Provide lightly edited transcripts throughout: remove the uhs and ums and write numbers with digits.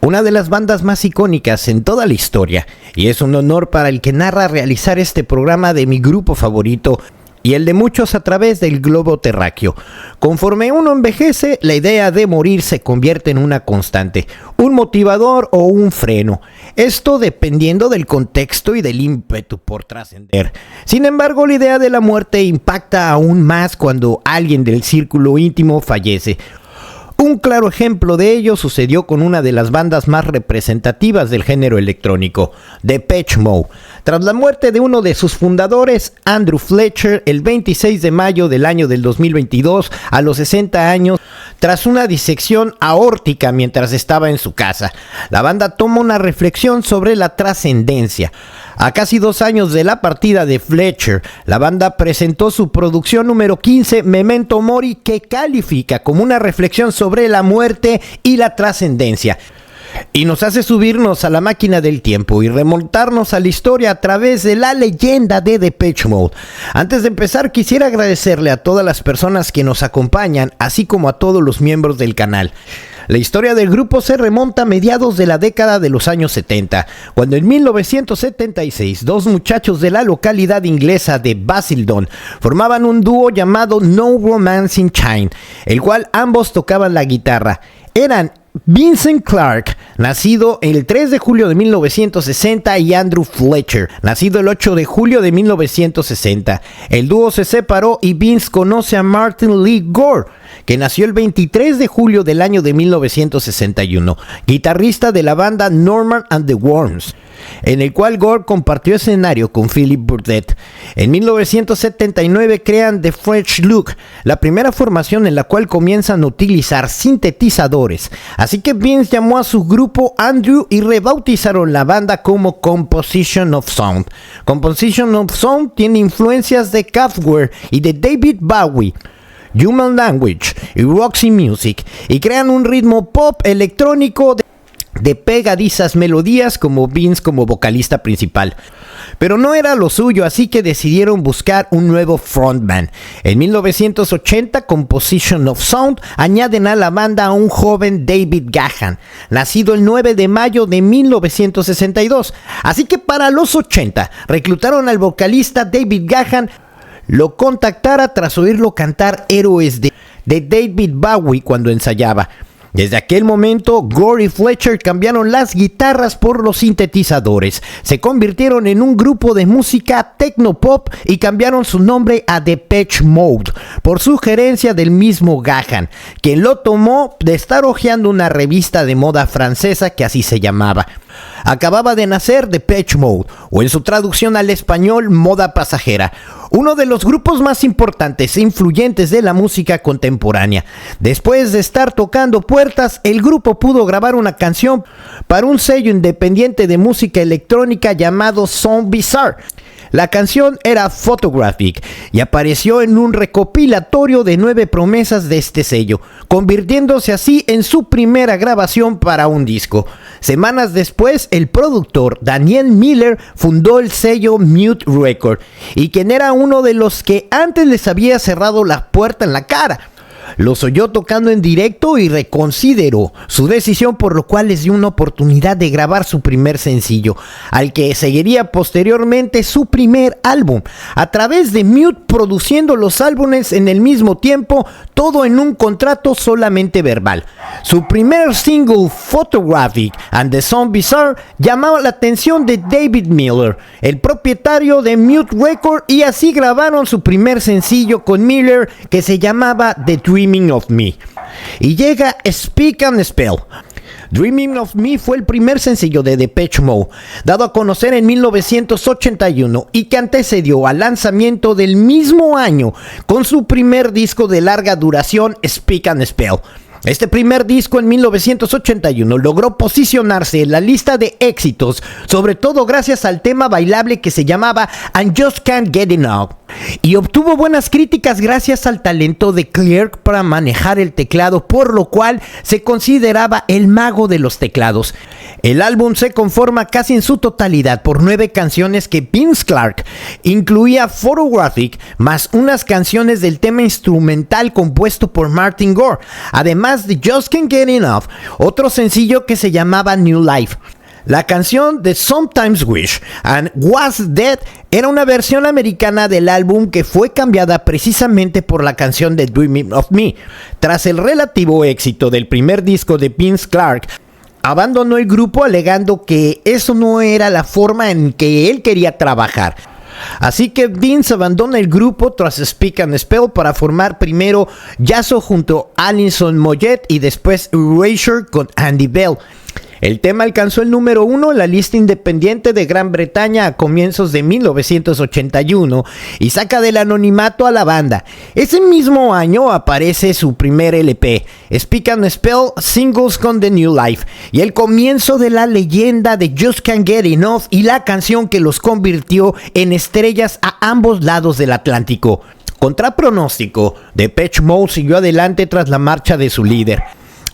una de las bandas más icónicas en toda la historia, y es un honor para el que narra realizar este programa de mi grupo favorito y el de muchos a través del globo terráqueo. Conforme uno envejece, la idea de morir se convierte en una constante, un motivador o un freno. Esto dependiendo del contexto y del ímpetu por trascender. Sin embargo, la idea de la muerte impacta aún más cuando alguien del círculo íntimo fallece. Un claro ejemplo de ello sucedió con una de las bandas más representativas del género electrónico, Depeche Mode. Tras la muerte de uno de sus fundadores, Andrew Fletcher, el 26 de mayo del año del 2022, a los 60 años, tras una disección aórtica mientras estaba en su casa, la banda toma una reflexión sobre la trascendencia. A casi 2 años de la partida de Fletcher, la banda presentó su producción número 15, Memento Mori, que califica como una reflexión sobre la muerte y la trascendencia. Y nos hace subirnos a la máquina del tiempo y remontarnos a la historia a través de la leyenda de Depeche Mode. Antes de empezar, quisiera agradecerle a todas las personas que nos acompañan, así como a todos los miembros del canal. La historia del grupo se remonta a mediados de la década de los años 70, cuando en 1976 dos muchachos de la localidad inglesa de Basildon formaban un dúo llamado No Romance in China, el cual ambos tocaban la guitarra. Eran Vincent Clarke, nacido el 3 de julio de 1960, y Andrew Fletcher, nacido el 8 de julio de 1960. El dúo se separó y Vince conoce a Martin Lee Gore, que nació el 23 de julio del año de 1961, guitarrista de la banda Norman and the Worms, en el cual Gore compartió escenario con Philip Burdett. En 1979 crean The Fresh Look, la primera formación en la cual comienzan a utilizar sintetizadores, así que Vince llamó a su grupo Andrew y rebautizaron la banda como Composition of Sound. Composition of Sound tiene influencias de Kraftwerk y de David Bowie, Human Language y Roxy Music, y crean un ritmo pop electrónico de pegadizas melodías como Vince como vocalista principal. Pero no era lo suyo, así que decidieron buscar un nuevo frontman. En 1980, Composition of Sound añaden a la banda a un joven David Gahan, nacido el 9 de mayo de 1962. Así que para los 80, reclutaron al vocalista David Gahan. Lo contactara tras oírlo cantar Héroes de David Bowie cuando ensayaba. Desde aquel momento, Gore y Fletcher cambiaron las guitarras por los sintetizadores, se convirtieron en un grupo de música techno-pop y cambiaron su nombre a Depeche Mode, por sugerencia del mismo Gahan, quien lo tomó de estar hojeando una revista de moda francesa que así se llamaba. Acababa de nacer Depeche Mode, o en su traducción al español, moda pasajera, uno de los grupos más importantes e influyentes de la música contemporánea. Después de estar tocando puertas, el grupo pudo grabar una canción para un sello independiente de música electrónica llamado Sound Bizarre. La canción era Photographic y apareció en un recopilatorio de 9 promesas de este sello, convirtiéndose así en su primera grabación para un disco. Semanas después, el productor Daniel Miller fundó el sello Mute Record, y quien era uno de los que antes les había cerrado la puerta en la cara. Los oyó tocando en directo y reconsideró su decisión, por lo cual les dio una oportunidad de grabar su primer sencillo, al que seguiría posteriormente su primer álbum, a través de Mute produciendo los álbumes en el mismo tiempo, todo en un contrato solamente verbal. Su primer single, Photographic and the Sound Bizarre, llamaba la atención de David Miller, el propietario de Mute Record, y así grabaron su primer sencillo con Miller, que se llamaba The Dreaming of Me. Y llega Speak and Spell. Dreaming of Me fue el primer sencillo de Depeche Mode, dado a conocer en 1981 y que antecedió al lanzamiento del mismo año con su primer disco de larga duración, Speak and Spell. Este primer disco en 1981 logró posicionarse en la lista de éxitos, sobre todo gracias al tema bailable que se llamaba I Just Can't Get Enough, y obtuvo buenas críticas gracias al talento de Clarke para manejar el teclado, por lo cual se consideraba el mago de los teclados. El álbum se conforma casi en su totalidad por 9 canciones que Vince Clarke incluía Photographic, más unas canciones del tema instrumental compuesto por Martin Gore, además detrás de Just Can't Get Enough otro sencillo que se llamaba New Life. La canción de Sometimes Wish and Was Dead era una versión americana del álbum que fue cambiada precisamente por la canción de Dreaming of Me. Tras el relativo éxito del primer disco de Vince Clarke, abandonó el grupo alegando que eso no era la forma en que él quería trabajar. Así que Vince abandona el grupo tras Speak and Spell para formar primero Yazoo junto a Alison Moyet y después Erasure con Andy Bell. El tema alcanzó el número 1 en la lista independiente de Gran Bretaña a comienzos de 1981 y saca del anonimato a la banda. Ese mismo año aparece su primer LP, Speak and Spell Singles con The New Life, y el comienzo de la leyenda de Just Can't Get Enough y la canción que los convirtió en estrellas a ambos lados del Atlántico. Contra pronóstico, Depeche Mode siguió adelante tras la marcha de su líder.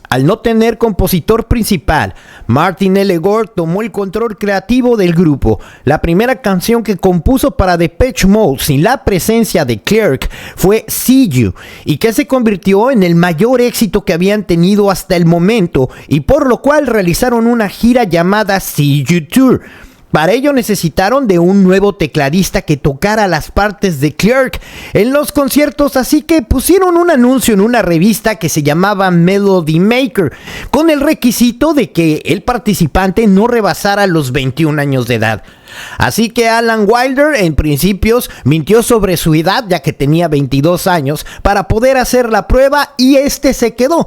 Al no tener compositor principal, Martin L. Gore tomó el control creativo del grupo. La primera canción que compuso para Depeche Mode sin la presencia de Clarke fue See You, y que se convirtió en el mayor éxito que habían tenido hasta el momento, y por lo cual realizaron una gira llamada See You Tour. Para ello necesitaron de un nuevo tecladista que tocara las partes de Clarke en los conciertos, así que pusieron un anuncio en una revista que se llamaba Melody Maker, con el requisito de que el participante no rebasara los 21 años de edad. Así que Alan Wilder en principios mintió sobre su edad, ya que tenía 22 años, para poder hacer la prueba, y se quedó.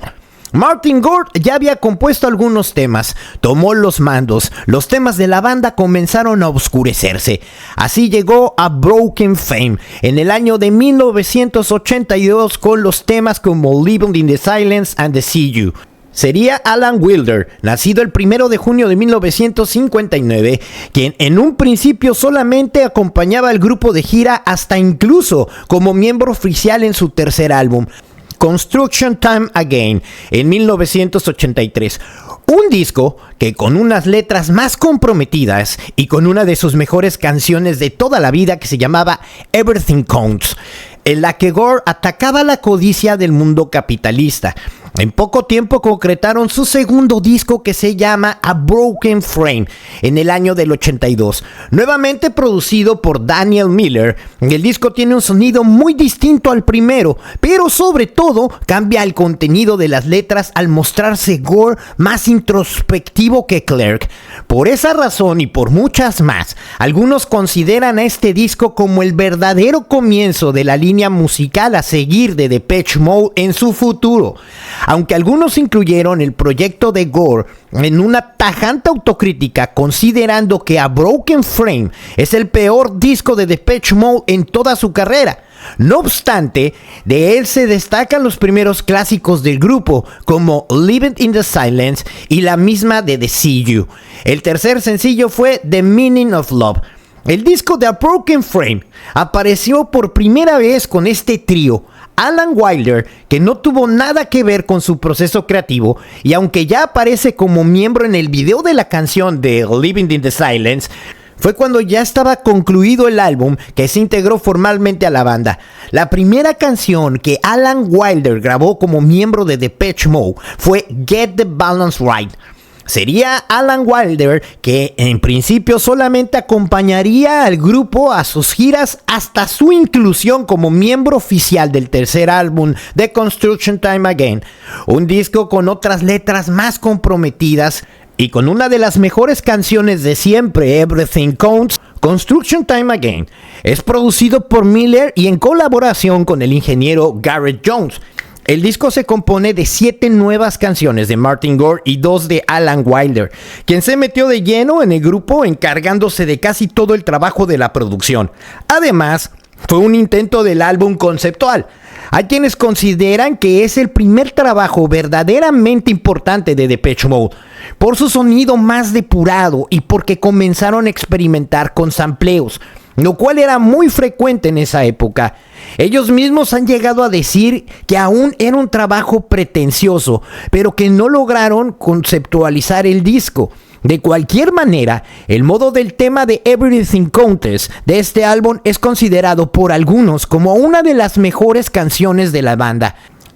Martin Gore ya había compuesto algunos temas, tomó los mandos, los temas de la banda comenzaron a oscurecerse. Así llegó a Broken Fame en el año de 1982 con los temas como Living in the Silence and the See You. Sería Alan Wilder, nacido el 1 de junio de 1959, quien en un principio solamente acompañaba al grupo de gira, hasta incluso como miembro oficial en su tercer álbum, Construction Time Again, en 1983. Un disco que, con unas letras más comprometidas y con una de sus mejores canciones de toda la vida que se llamaba Everything Counts, en la que Gore atacaba la codicia del mundo capitalista. En poco tiempo concretaron su segundo disco, que se llama A Broken Frame, en el año del 82. Nuevamente producido por Daniel Miller, el disco tiene un sonido muy distinto al primero, pero sobre todo cambia el contenido de las letras al mostrarse Gore más introspectivo que Clarke. Por esa razón y por muchas más, algunos consideran a este disco como el verdadero comienzo de la línea musical a seguir de Depeche Mode en su futuro. Aunque algunos incluyeron el proyecto de Gore en una tajante autocrítica, considerando que A Broken Frame es el peor disco de Depeche Mode en toda su carrera. No obstante, de él se destacan los primeros clásicos del grupo, como Living in the Silence y la misma de The See You. El tercer sencillo fue The Meaning of Love. El disco de A Broken Frame apareció por primera vez con este trío: Alan Wilder, que no tuvo nada que ver con su proceso creativo, y aunque ya aparece como miembro en el video de la canción de Living in the Silence, fue cuando ya estaba concluido el álbum que se integró formalmente a la banda. La primera canción que Alan Wilder grabó como miembro de Depeche Mode fue Get the Balance Right. Sería Alan Wilder que en principio solamente acompañaría al grupo a sus giras hasta su inclusión como miembro oficial del tercer álbum de Construction Time Again, un disco con otras letras más comprometidas y con una de las mejores canciones de siempre, Everything Counts. Construction Time Again es producido por Miller y en colaboración con el ingeniero Garrett Jones. El disco se compone de 7 nuevas canciones de Martin Gore y 2 de Alan Wilder, quien se metió de lleno en el grupo, encargándose de casi todo el trabajo de la producción. Además, fue un intento del álbum conceptual. Hay quienes consideran que es el primer trabajo verdaderamente importante de Depeche Mode, por su sonido más depurado y porque comenzaron a experimentar con sampleos, lo cual era muy frecuente en esa época. Ellos mismos han llegado a decir que aún era un trabajo pretencioso, pero que no lograron conceptualizar el disco. De cualquier manera, el modo del tema de Everything Counts de este álbum es considerado por algunos como una de las mejores canciones de la banda.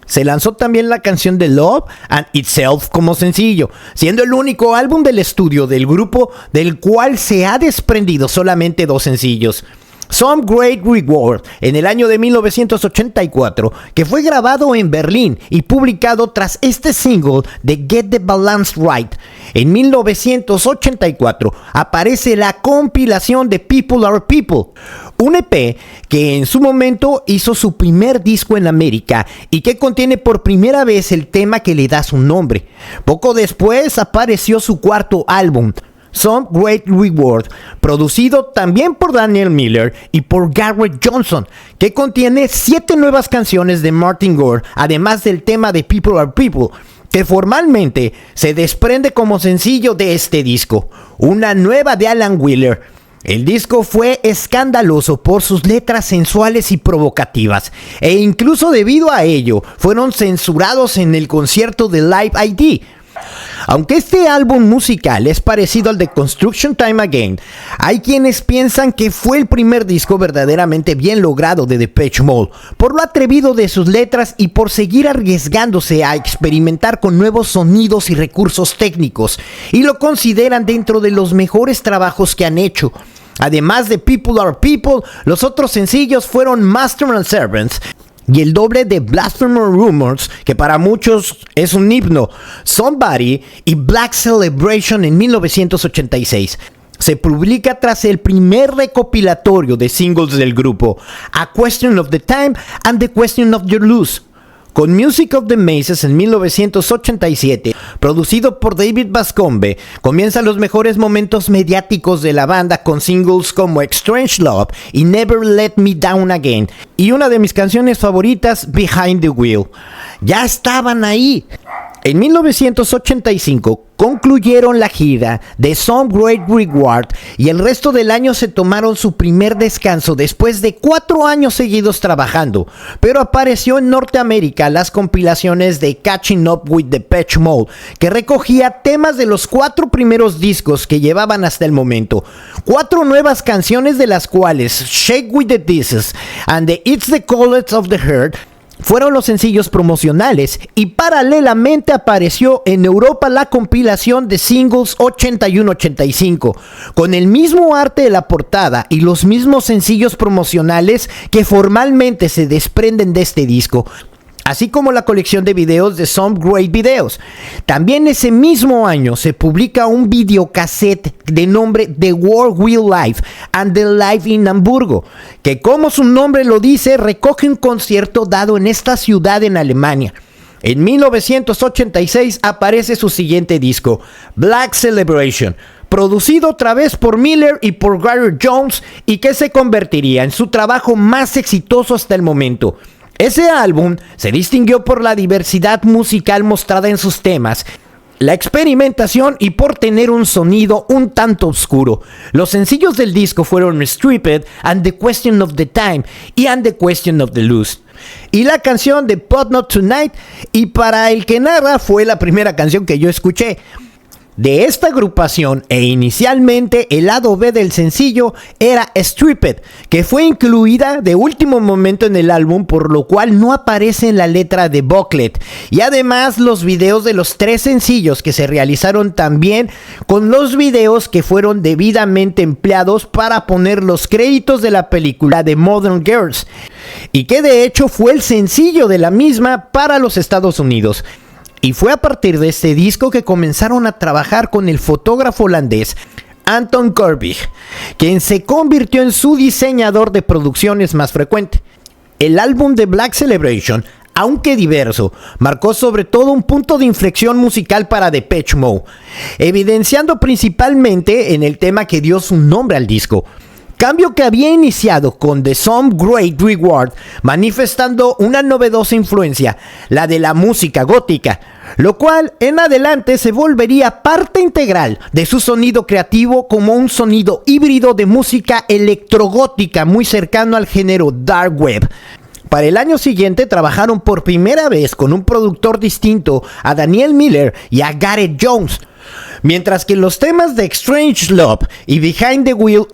Se lanzó también la canción de Love and Itself como sencillo, siendo el único álbum del estudio del grupo del cual se ha desprendido solamente 2 sencillos. Some Great Reward en el año de 1984, que fue grabado en Berlín y publicado tras este single de Get the Balance Right. En 1984 aparece la compilación de People Are People, un EP que en su momento hizo su primer disco en América y que contiene por primera vez el tema que le da su nombre. Poco después apareció su cuarto álbum, Some Great Reward, producido también por Daniel Miller y por Garrett Johnson, que contiene 7 nuevas canciones de Martin Gore, además del tema de People Are People, que formalmente se desprende como sencillo de este disco, una nueva de Alan Wheeler. El disco fue escandaloso por sus letras sensuales y provocativas, e incluso debido a ello fueron censurados en el concierto de Live ID. Aunque este álbum musical es parecido al de Construction Time Again, hay quienes piensan que fue el primer disco verdaderamente bien logrado de Depeche Mode, por lo atrevido de sus letras y por seguir arriesgándose a experimentar con nuevos sonidos y recursos técnicos, y lo consideran dentro de los mejores trabajos que han hecho. Además de People Are People, los otros sencillos fueron Master and Servants y el doble de Blasphemous Rumors, que para muchos es un himno, Somebody y Black Celebration en 1986. Se publica tras el primer recopilatorio de singles del grupo, A Question of the Time and The Question of Your Lose. Con Music of the Mazes en 1987, producido por David Bascombe, comienzan los mejores momentos mediáticos de la banda con singles como Strange Love y Never Let Me Down Again, y una de mis canciones favoritas, Behind the Wheel. Ya estaban ahí. En 1985 concluyeron la gira de Some Great Reward y el resto del año se tomaron su primer descanso después de 4 años seguidos trabajando, pero apareció en Norteamérica las compilaciones de Catching Up with Depeche Mode, que recogía temas de los 4 primeros discos que llevaban hasta el momento. 4 nuevas canciones, de las cuales Shake With The Dishes and the It's the College of the Heart fueron los sencillos promocionales, y paralelamente apareció en Europa la compilación de singles 81-85, con el mismo arte de la portada y los mismos sencillos promocionales que formalmente se desprenden de este disco, así como la colección de videos de Some Great Videos. También ese mismo año se publica un videocassette de nombre The World Will Live and the Live in Hamburgo, que, como su nombre lo dice, recoge un concierto dado en esta ciudad en Alemania. En 1986 aparece su siguiente disco, Black Celebration, producido otra vez por Miller y por Garrett Jones, y que se convertiría en su trabajo más exitoso hasta el momento. Ese álbum se distinguió por la diversidad musical mostrada en sus temas, la experimentación y por tener un sonido un tanto oscuro. Los sencillos del disco fueron Stripped and The Question of the Time y And the Question of the Lose, y la canción de But Not Tonight, y para el que narra fue la primera canción que yo escuché de esta agrupación, e inicialmente el lado B del sencillo era Stripped, que fue incluida de último momento en el álbum, por lo cual no aparece en la letra de booklet, y además los videos de los 3 sencillos que se realizaron también, con los videos que fueron debidamente empleados para poner los créditos de la película de Modern Girls, y que de hecho fue el sencillo de la misma para los Estados Unidos. Y fue a partir de este disco que comenzaron a trabajar con el fotógrafo holandés Anton Corbijn, quien se convirtió en su diseñador de producciones más frecuente. El álbum de Black Celebration, aunque diverso, marcó sobre todo un punto de inflexión musical para Depeche Mode, evidenciando principalmente en el tema que dio su nombre al disco. Cambio que había iniciado con The Some Great Reward, manifestando una novedosa influencia, la de la música gótica, lo cual en adelante se volvería parte integral de su sonido creativo, como un sonido híbrido de música electrogótica muy cercano al género dark web. Para el año siguiente trabajaron por primera vez con un productor distinto a Daniel Miller y a Garrett Jones, mientras que los temas de Strange Love y Behind the Wheel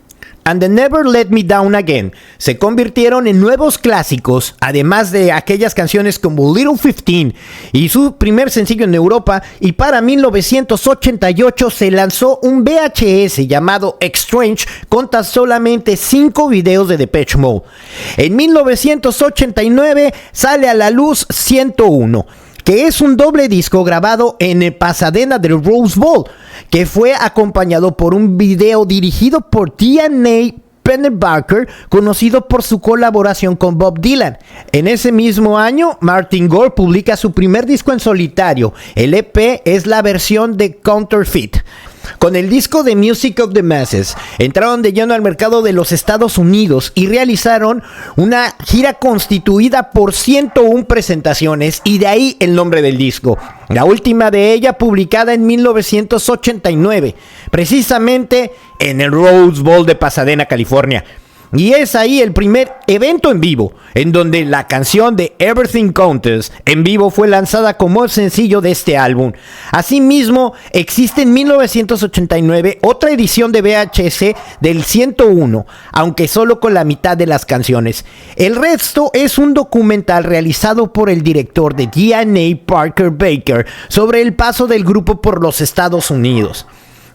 and the Never Let Me Down Again se convirtieron en nuevos clásicos, además de aquellas canciones como Little 15 y su primer sencillo en Europa, y para 1988 se lanzó un VHS llamado Strange con tan solamente 5 videos de Depeche Mode. En 1989 sale a la luz 101, que es un doble disco grabado en el Pasadena del Rose Bowl, que fue acompañado por un video dirigido por DNA Pennebaker, conocido por su colaboración con Bob Dylan. En ese mismo año, Martin Gore publica su primer disco en solitario. El EP es la versión de Counterfeit. Con el disco The Music of the Masses, entraron de lleno al mercado de los Estados Unidos y realizaron una gira constituida por 101 presentaciones, y de ahí el nombre del disco. La última de ella publicada en 1989, precisamente en el Rose Bowl de Pasadena, California. Y es ahí el primer evento en vivo, en donde la canción de Everything Counts en vivo fue lanzada como el sencillo de este álbum. Asimismo, existe en 1989 otra edición de VHS del 101, aunque solo con la mitad de las canciones. El resto es un documental realizado por el director de DNA, Parker Baker, sobre el paso del grupo por los Estados Unidos.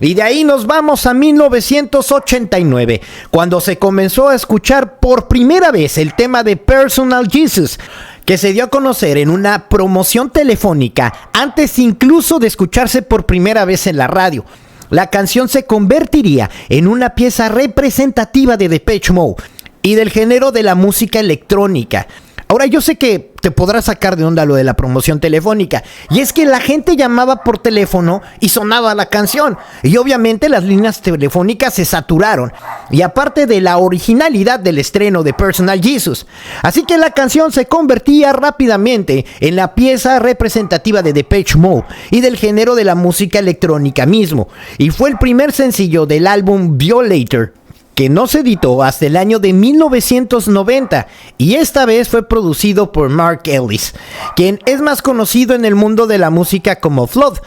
Y de ahí nos vamos a 1989, cuando se comenzó a escuchar por primera vez el tema de Personal Jesus, que se dio a conocer en una promoción telefónica antes incluso de escucharse por primera vez en la radio. La canción se convertiría en una pieza representativa de Depeche Mode y del género de la música electrónica. Ahora, yo sé que te podrás sacar de onda lo de la promoción telefónica, y es que la gente llamaba por teléfono y sonaba la canción, y obviamente las líneas telefónicas se saturaron, y aparte de la originalidad del estreno de Personal Jesus, así que la canción se convertía rápidamente en la pieza representativa de Depeche Mode y del género de la música electrónica mismo, y fue el primer sencillo del álbum Violator, que no se editó hasta el año de 1990, y esta vez fue producido por Mark Ellis, quien es más conocido en el mundo de la música como Flood,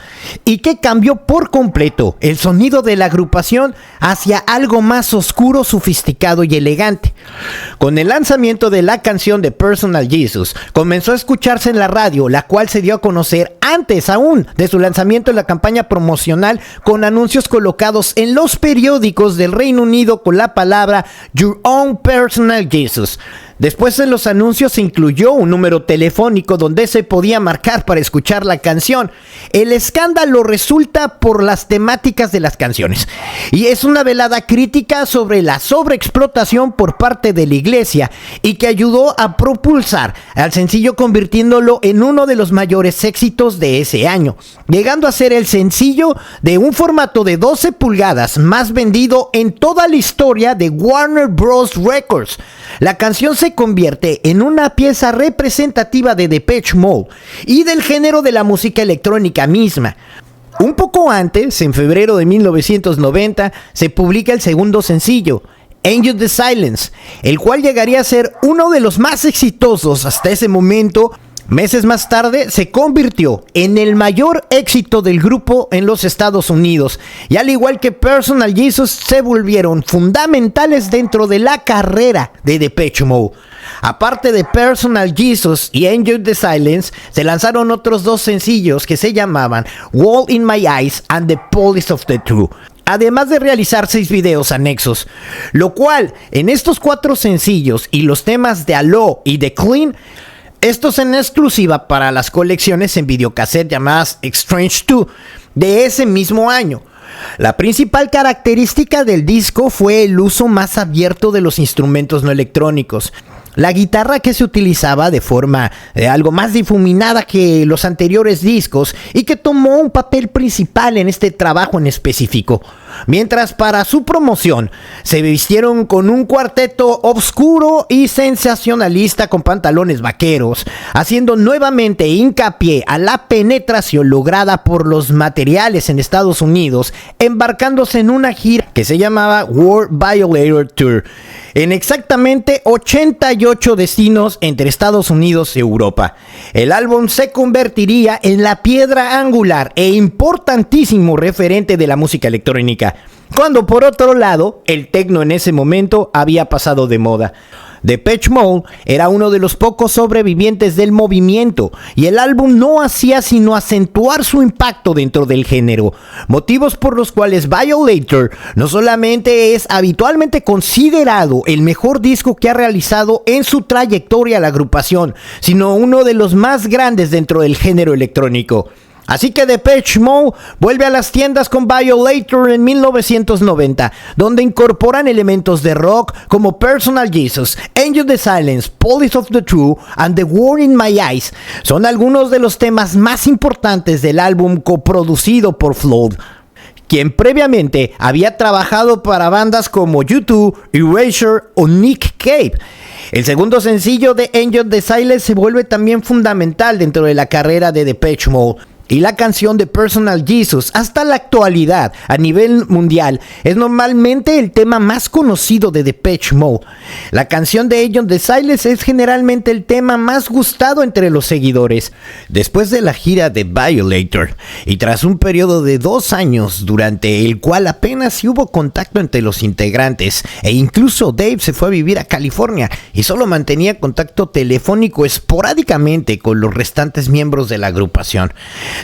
y que cambió por completo el sonido de la agrupación hacia algo más oscuro, sofisticado y elegante. Con el lanzamiento de la canción de Personal Jesus, comenzó a escucharse en la radio, la cual se dio a conocer antes aún de su lanzamiento en la campaña promocional, con anuncios colocados en los periódicos del Reino Unido con la palabra Your Own Personal Jesus. Después en los anuncios se incluyó un número telefónico donde se podía marcar para escuchar la canción. El escándalo resulta por las temáticas de las canciones, y es una velada crítica sobre la sobreexplotación por parte de la iglesia, y que ayudó a propulsar al sencillo, convirtiéndolo en uno de los mayores éxitos de ese año, llegando a ser el sencillo de un formato de 12 pulgadas más vendido en toda la historia de Warner Bros. Records. La canción se convierte en una pieza representativa de Depeche Mode y del género de la música electrónica misma. Un poco antes, en febrero de 1990, se publica el segundo sencillo, Enjoy the Silence, el cual llegaría a ser uno de los más exitosos hasta ese momento. Meses más tarde se convirtió en el mayor éxito del grupo en los Estados Unidos, y al igual que Personal Jesus se volvieron fundamentales dentro de la carrera de Depeche Mode. Aparte de Personal Jesus y Enjoy the Silence, se lanzaron otros dos sencillos que se llamaban Wall in My Eyes and The Police of the True, además de realizar 6 videos anexos, lo cual en estos 4 sencillos y los temas de Allo y de Clean, estos en exclusiva para las colecciones en videocassette llamadas Strange 2 de ese mismo año. La principal característica del disco fue el uso más abierto de los instrumentos no electrónicos. La guitarra, que se utilizaba de forma algo más difuminada que los anteriores discos, y que tomó un papel principal en este trabajo en específico. Mientras para su promoción se vistieron con un cuarteto oscuro y sensacionalista con pantalones vaqueros, haciendo nuevamente hincapié a la penetración lograda por los materiales en Estados Unidos, embarcándose en una gira que se llamaba World Violator Tour, en exactamente 88 destinos entre Estados Unidos y Europa. El álbum se convertiría en la piedra angular e importantísimo referente de la música electrónica electrónica, cuando por otro lado, el techno en ese momento había pasado de moda. Depeche Mode era uno de los pocos sobrevivientes del movimiento y el álbum no hacía sino acentuar su impacto dentro del género, motivos por los cuales Violator no solamente es habitualmente considerado el mejor disco que ha realizado en su trayectoria la agrupación, sino uno de los más grandes dentro del género electrónico. Así que Depeche Mode vuelve a las tiendas con Violator en 1990, donde incorporan elementos de rock como Personal Jesus, Angel the Silence, Police of the True and The War in My Eyes. Son algunos de los temas más importantes del álbum coproducido por Flood, quien previamente había trabajado para bandas como U2, Erasure o Nick Cave. El segundo sencillo de Angel the Silence se vuelve también fundamental dentro de la carrera de Depeche Mode. Y la canción de Personal Jesus, hasta la actualidad, a nivel mundial, es normalmente el tema más conocido de Depeche Mode. La canción de Angel the Silence es generalmente el tema más gustado entre los seguidores. Después de la gira de Violator, y tras un periodo de 2 años, durante el cual apenas hubo contacto entre los integrantes, e incluso Dave se fue a vivir a California, y solo mantenía contacto telefónico esporádicamente con los restantes miembros de la agrupación.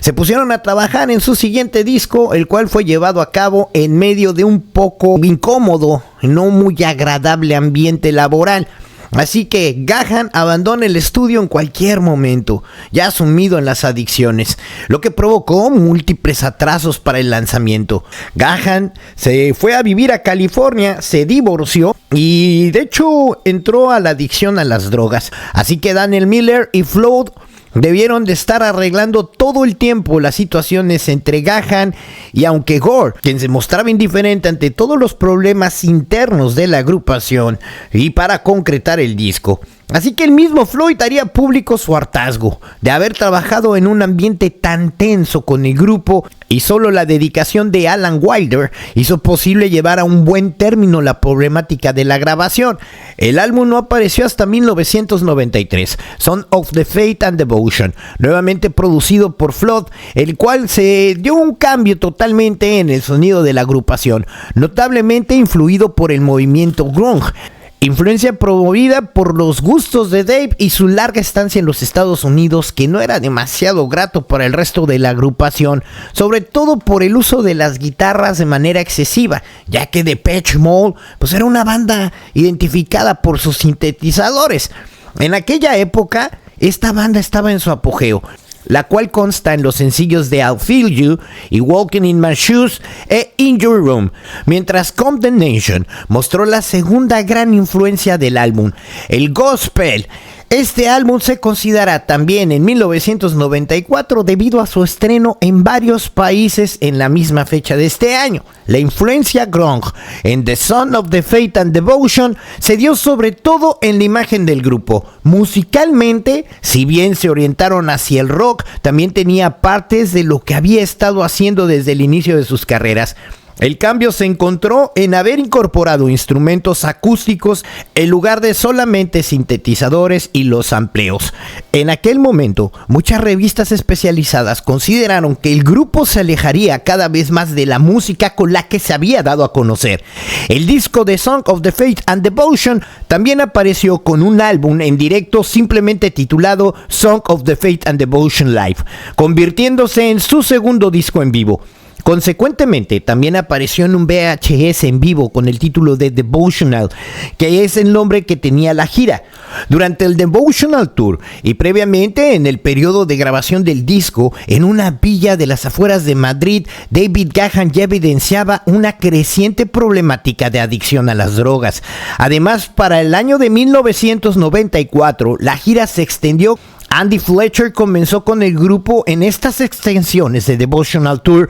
Se pusieron a trabajar en su siguiente disco, el cual fue llevado a cabo en medio de un poco incómodo, no muy agradable ambiente laboral. Así que Gahan abandona el estudio en cualquier momento, ya sumido en las adicciones, lo que provocó múltiples atrasos para el lanzamiento. Gahan se fue a vivir a California, se divorció y de hecho entró a la adicción a las drogas. Así que Daniel Miller y Flood debieron de estar arreglando todo el tiempo las situaciones entre Gahan y aunque Gore, quien se mostraba indiferente ante todos los problemas internos de la agrupación y para concretar el disco. Así que el mismo Floyd haría público su hartazgo de haber trabajado en un ambiente tan tenso con el grupo y solo la dedicación de Alan Wilder hizo posible llevar a un buen término la problemática de la grabación. El álbum no apareció hasta 1993, Song of the Faith and Devotion, nuevamente producido por Flood, el cual se dio un cambio totalmente en el sonido de la agrupación, notablemente influido por el movimiento grunge. Influencia promovida por los gustos de Dave y su larga estancia en los Estados Unidos, que no era demasiado grato para el resto de la agrupación, sobre todo por el uso de las guitarras de manera excesiva, ya que Depeche Mode pues era una banda identificada por sus sintetizadores. En aquella época, esta banda estaba en su apogeo, la cual consta en los sencillos de I'll Feel You y Walking in My Shoes e In Your Room, mientras Condemnation mostró la segunda gran influencia del álbum, el gospel. Este álbum se considera también en 1994 debido a su estreno en varios países en la misma fecha de este año. La influencia grunge en The Song of the Faith and Devotion se dio sobre todo en la imagen del grupo. Musicalmente, si bien se orientaron hacia el rock, también tenía partes de lo que había estado haciendo desde el inicio de sus carreras. El cambio se encontró en haber incorporado instrumentos acústicos en lugar de solamente sintetizadores y los sampleos. En aquel momento, muchas revistas especializadas consideraron que el grupo se alejaría cada vez más de la música con la que se había dado a conocer. El disco de Song of the Faith and Devotion también apareció con un álbum en directo simplemente titulado Song of the Faith and Devotion Live, convirtiéndose en su segundo disco en vivo. Consecuentemente, también apareció en un VHS en vivo con el título de Devotional, que es el nombre que tenía la gira. Durante el Devotional Tour y previamente en el periodo de grabación del disco, en una villa de las afueras de Madrid, David Gahan ya evidenciaba una creciente problemática de adicción a las drogas. Además, para el año de 1994, la gira se extendió. Andy Fletcher comenzó con el grupo en estas extensiones de Devotional Tour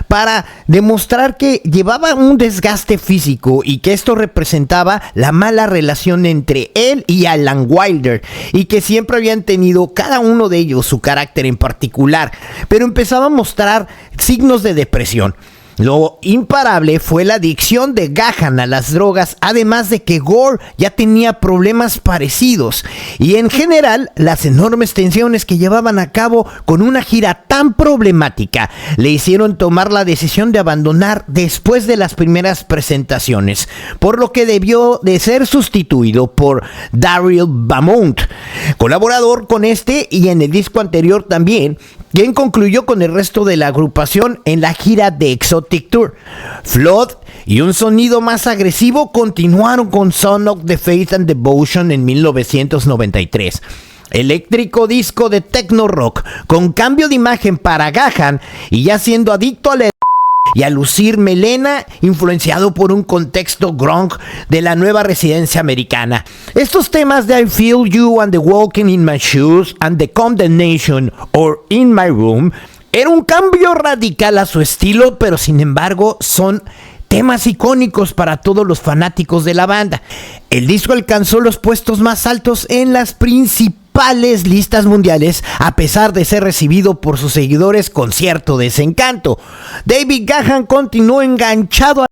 para demostrar que llevaba un desgaste físico y que esto representaba la mala relación entre él y Alan Wilder y que siempre habían tenido cada uno de ellos su carácter en particular, pero empezaba a mostrar signos de depresión. Lo imparable fue la adicción de Gahan a las drogas, además de que Gore ya tenía problemas parecidos y en general las enormes tensiones que llevaban a cabo con una gira tan problemática le hicieron tomar la decisión de abandonar después de las primeras presentaciones, por lo que debió de ser sustituido por Daryl Beaumont, colaborador con este y en el disco anterior también, quien concluyó con el resto de la agrupación en la gira de Exotic Tour. Flood y un sonido más agresivo continuaron con Son of the Faith and Devotion en 1993. Eléctrico disco de techno rock con cambio de imagen para Gahan y ya siendo adicto a la y a lucir melena, influenciado por un contexto grunge de la nueva residencia americana. Estos temas de I Feel You and the Walking in My Shoes and the Condemnation or In My Room era un cambio radical a su estilo, pero sin embargo son temas icónicos para todos los fanáticos de la banda. El disco alcanzó los puestos más altos en las principales listas mundiales, a pesar de ser recibido por sus seguidores con cierto desencanto. David Gahan continuó enganchado a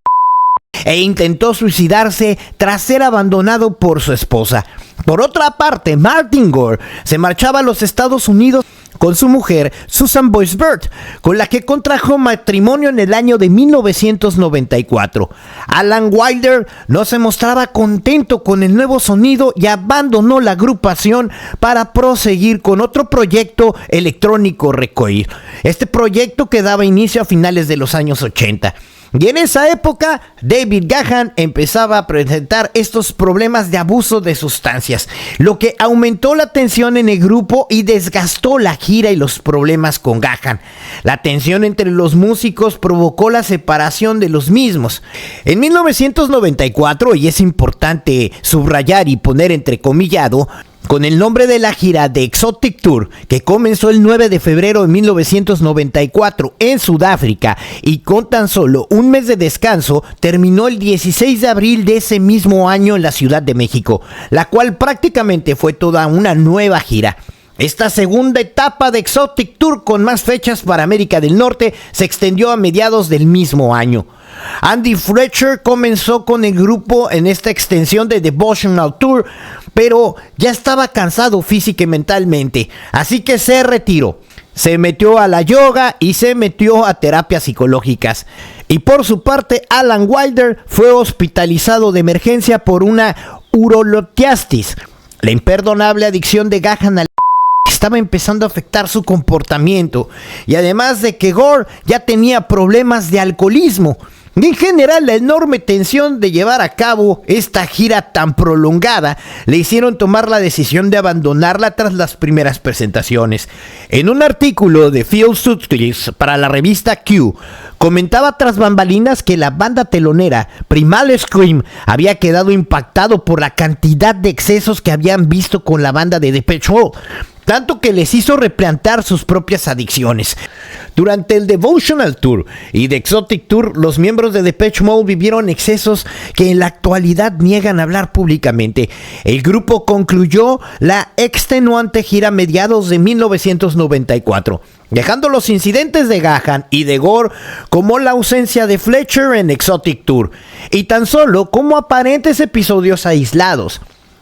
e intentó suicidarse tras ser abandonado por su esposa. Por otra parte, Martin Gore se marchaba a los Estados Unidos con su mujer Susan Boyce Byrd, con la que contrajo matrimonio en el año de 1994. Alan Wilder no se mostraba contento con el nuevo sonido y abandonó la agrupación para proseguir con otro proyecto electrónico Recoil. Este proyecto que daba inicio a finales de los años 80. Y en esa época, David Gahan empezaba a presentar estos problemas de abuso de sustancias, lo que aumentó la tensión en el grupo y desgastó la gira y los problemas con Gahan. La tensión entre los músicos provocó la separación de los mismos. En 1994, y es importante subrayar y poner entrecomillado, con el nombre de la gira de Exotic Tour, que comenzó el 9 de febrero de 1994 en Sudáfrica y con tan solo un mes de descanso, terminó el 16 de abril de ese mismo año en la Ciudad de México, la cual prácticamente fue toda una nueva gira. Esta segunda etapa de Exotic Tour, con más fechas para América del Norte, se extendió a mediados del mismo año. Andy Fletcher comenzó con el grupo en esta extensión de Devotional Tour, pero ya estaba cansado física y mentalmente, así que se retiró. Se metió a la yoga y se metió a terapias psicológicas. Y por su parte, Alan Wilder fue hospitalizado de emergencia por una urolotiasis. La imperdonable adicción de Gahan al estaba empezando a afectar su comportamiento, y además de que Gore ya tenía problemas de alcoholismo. Y en general, la enorme tensión de llevar a cabo esta gira tan prolongada le hicieron tomar la decisión de abandonarla tras las primeras presentaciones. En un artículo de Phil Sutcliffe para la revista Q, comentaba tras bambalinas que la banda telonera Primal Scream había quedado impactado por la cantidad de excesos que habían visto con la banda de Depeche Mode, tanto que les hizo replantear sus propias adicciones. Durante el Devotional Tour y The Exotic Tour, los miembros de Depeche Mode vivieron excesos que en la actualidad niegan hablar públicamente. El grupo concluyó la extenuante gira a mediados de 1994, dejando los incidentes de Gahan y de Gore como la ausencia de Fletcher en Exotic Tour, y tan solo como aparentes episodios aislados.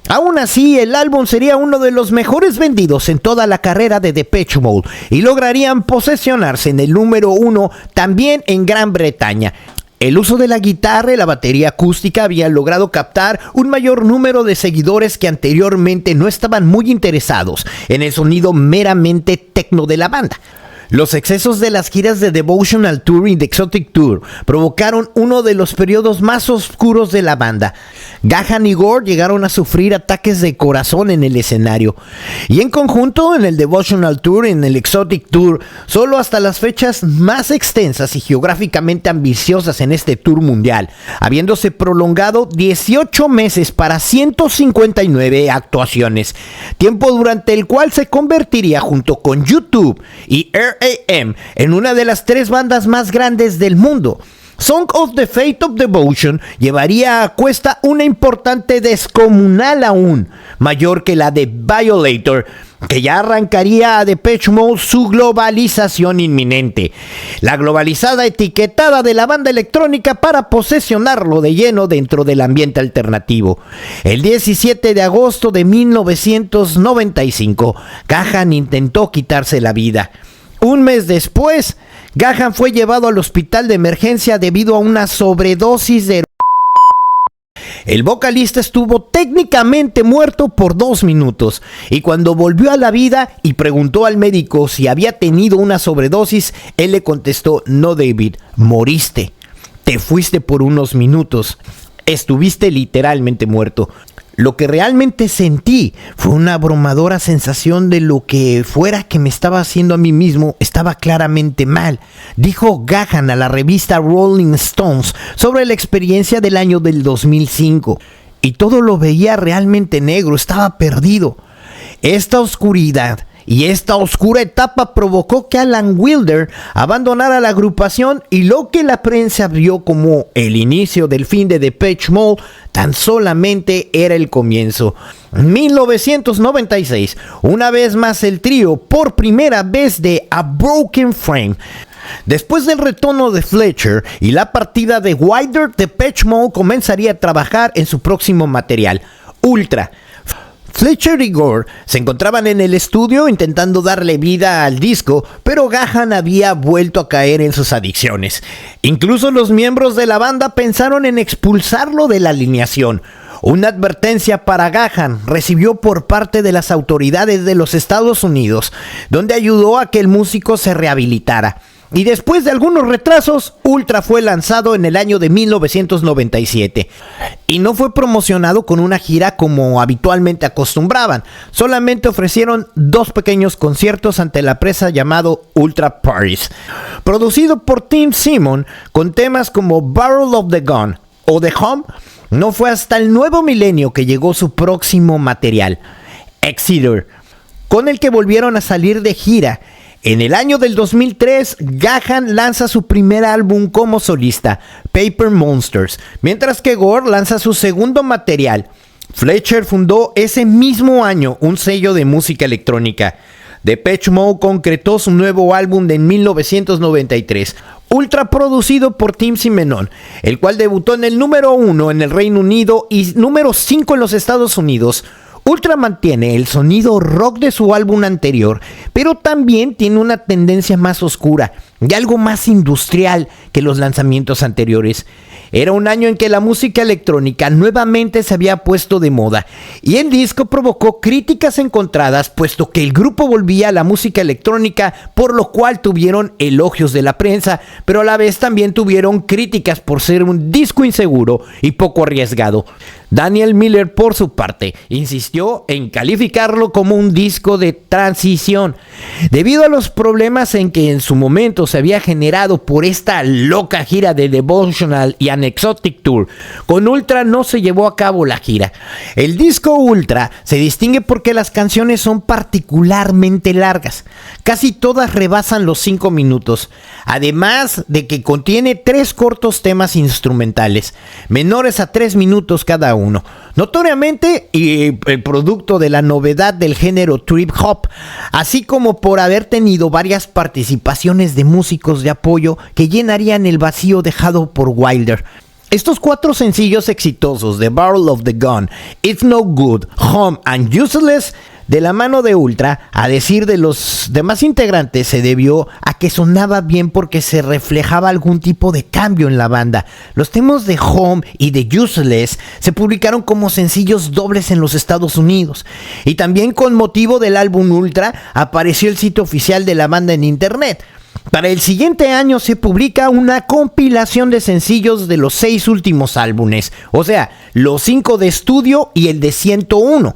Aún así, el álbum sería uno de los mejores vendidos en toda la carrera de Depeche Mode y lograrían posesionarse en el número 1 también en Gran Bretaña. El uso de la guitarra y la batería acústica había logrado captar un mayor número de seguidores que anteriormente no estaban muy interesados en el sonido meramente techno de la banda. Los excesos de las giras de Devotional Tour y The Exotic Tour provocaron uno de los periodos más oscuros de la banda. Gahan y Gore llegaron a sufrir ataques de corazón en el escenario. Y en conjunto, en el Devotional Tour y en el Exotic Tour, solo hasta las fechas más extensas y geográficamente ambiciosas en este tour mundial, habiéndose prolongado 18 meses para 159 actuaciones, tiempo durante el cual se convertiría junto con YouTube y R.A.M. en una de las 3 bandas más grandes del mundo. Song of the Faith of Devotion llevaría a cuesta una importante descomunal aún mayor que la de Violator, que ya arrancaría a Depeche Mode su globalización inminente. La globalizada etiquetada de la banda electrónica para posesionarlo de lleno dentro del ambiente alternativo. El 17 de agosto de 1995, Gahan intentó quitarse la vida. Un mes después, Gahan fue llevado al hospital de emergencia debido a una sobredosis de El vocalista estuvo técnicamente muerto por 2 minutos y cuando volvió a la vida y preguntó al médico si había tenido una sobredosis, él le contestó: no, David, moriste, te fuiste por unos minutos, estuviste literalmente muerto. Lo que realmente sentí fue una abrumadora sensación de lo que fuera que me estaba haciendo a mí mismo estaba claramente mal, dijo Gahan a la revista Rolling Stones sobre la experiencia del año del 2005. Y todo lo veía realmente negro, estaba perdido. Esta oscuridad y esta oscura etapa provocó que Alan Wilder abandonara la agrupación y lo que la prensa vio como el inicio del fin de Depeche Mode tan solamente era el comienzo. En 1996, una vez más el trío, por primera vez de A Broken Frame. Después del retorno de Fletcher y la partida de Wilder, Depeche Mode comenzaría a trabajar en su próximo material, Ultra. Fletcher y Gore se encontraban en el estudio intentando darle vida al disco, pero Gahan había vuelto a caer en sus adicciones. Incluso los miembros de la banda pensaron en expulsarlo de la alineación. Una advertencia para Gahan recibió por parte de las autoridades de los Estados Unidos, donde ayudó a que el músico se rehabilitara. Y después de algunos retrasos, Ultra fue lanzado en el año de 1997. Y no fue promocionado con una gira como habitualmente acostumbraban. Solamente ofrecieron 2 pequeños conciertos ante la prensa llamado Ultra Paris. Producido por Tim Simon, con temas como Barrel of the Gun o The Home, no fue hasta el nuevo milenio que llegó su próximo material, Exeter, con el que volvieron a salir de gira. En el año del 2003, Gahan lanza su primer álbum como solista, Paper Monsters, mientras que Gore lanza su segundo material. Fletcher fundó ese mismo año un sello de música electrónica. Depeche Mode concretó su nuevo álbum de 1993, Ultra, producido por Tim Simenon, el cual debutó en el número 1 en el Reino Unido y número 5 en los Estados Unidos. Ultra mantiene el sonido rock de su álbum anterior, pero también tiene una tendencia más oscura y algo más industrial que los lanzamientos anteriores. Era un año en que la música electrónica nuevamente se había puesto de moda y el disco provocó críticas encontradas, puesto que el grupo volvía a la música electrónica, por lo cual tuvieron elogios de la prensa, pero a la vez también tuvieron críticas por ser un disco inseguro y poco arriesgado. Daniel Miller, por su parte, insistió en calificarlo como un disco de transición, debido a los problemas en que en su momento se había generado por esta loca gira de Devotional y An Exotic Tour. Con Ultra no se llevó a cabo la gira. El disco Ultra se distingue porque las canciones son particularmente largas, casi todas rebasan los 5 minutos, además de que contiene 3 cortos temas instrumentales, menores a 3 minutos cada uno, notoriamente y el producto de la novedad del género trip hop, así como por haber tenido varias participaciones de músicos de apoyo que llenarían el vacío dejado por Wilder. Estos 4 sencillos exitosos de Barrel of the Gun, It's No Good, Home and Useless, de la mano de Ultra, a decir de los demás integrantes, se debió a que sonaba bien porque se reflejaba algún tipo de cambio en la banda. Los temas de Home y de Useless se publicaron como sencillos dobles en los Estados Unidos. Y también con motivo del álbum Ultra apareció el sitio oficial de la banda en internet. Para el siguiente año se publica una compilación de sencillos de los 6 últimos álbumes, o sea, los 5 de estudio y el de 101,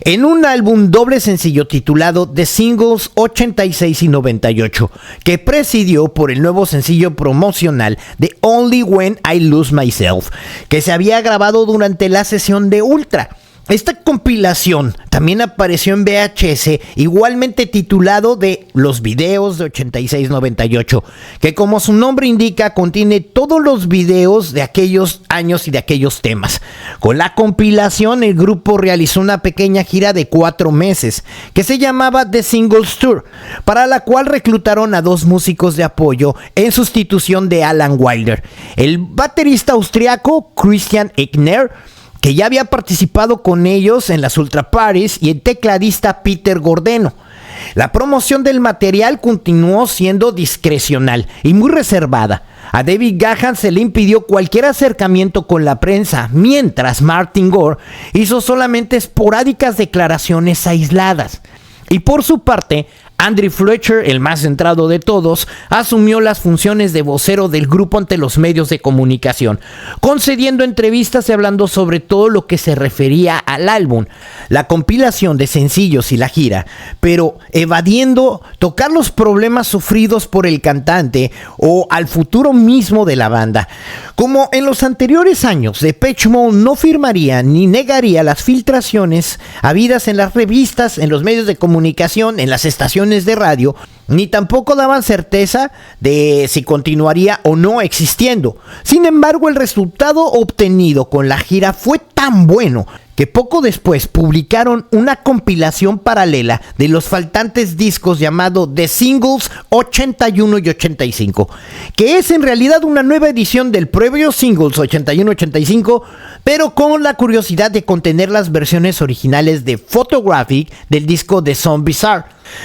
en un álbum doble sencillo titulado The Singles 86 y 98, que presidió por el nuevo sencillo promocional de Only When I Lose Myself, que se había grabado durante la sesión de Ultra. Esta compilación también apareció en VHS, igualmente titulado de Los videos de 86-98, que como su nombre indica contiene todos los videos de aquellos años y de aquellos temas. Con la compilación el grupo realizó una pequeña gira de 4 meses que se llamaba The Singles Tour, para la cual reclutaron a 2 músicos de apoyo en sustitución de Alan Wilder, el baterista austriaco Christian Eigner, que ya había participado con ellos en las Ultra Parties, y el tecladista Peter Gordeno. La promoción del material continuó siendo discrecional y muy reservada. A David Gahan se le impidió cualquier acercamiento con la prensa, mientras Martin Gore hizo solamente esporádicas declaraciones aisladas. Y por su parte, Andrew Fletcher, el más centrado de todos, asumió las funciones de vocero del grupo ante los medios de comunicación, concediendo entrevistas y hablando sobre todo lo que se refería al álbum, la compilación de sencillos y la gira, pero evadiendo tocar los problemas sufridos por el cantante o al futuro mismo de la banda. Como en los anteriores años, Depeche Mode no firmaría ni negaría las filtraciones habidas en las revistas, en los medios de comunicación, en las estaciones de radio, ni tampoco daban certeza de si continuaría o no existiendo. Sin embargo, el resultado obtenido con la gira fue tan bueno que poco después publicaron una compilación paralela de los faltantes discos llamado The Singles 81 y 85, que es en realidad una nueva edición del previo Singles 81-85, pero con la curiosidad de contener las versiones originales de Photographic del disco de Some Bizarre.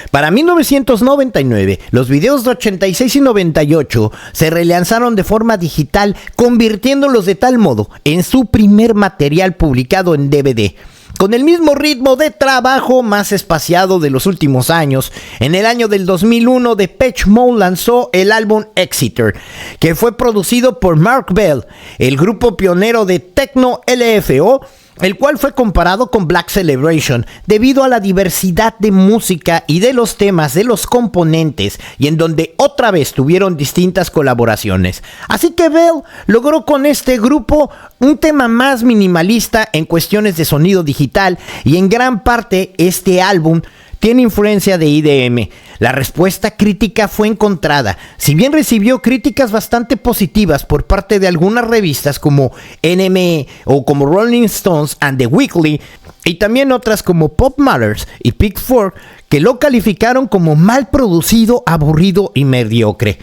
Para 1999, los videos de 86 y 98 se relanzaron de forma digital, convirtiéndolos de tal modo en su primer material publicado en DVD. Con el mismo ritmo de trabajo más espaciado de los últimos años, en el año del 2001, Depeche Mode lanzó el álbum Exeter, que fue producido por Mark Bell, el grupo pionero de techno LFO, el cual fue comparado con Black Celebration debido a la diversidad de música y de los temas de los componentes, y en donde otra vez tuvieron distintas colaboraciones. Así que Bell logró con este grupo un tema más minimalista en cuestiones de sonido digital, y en gran parte este álbum tiene influencia de IDM. La respuesta crítica fue encontrada. Si bien recibió críticas bastante positivas por parte de algunas revistas como NME o como Rolling Stones and The Weekly, y también otras como Pop Matters y Pitchfork, que lo calificaron como mal producido, aburrido y mediocre.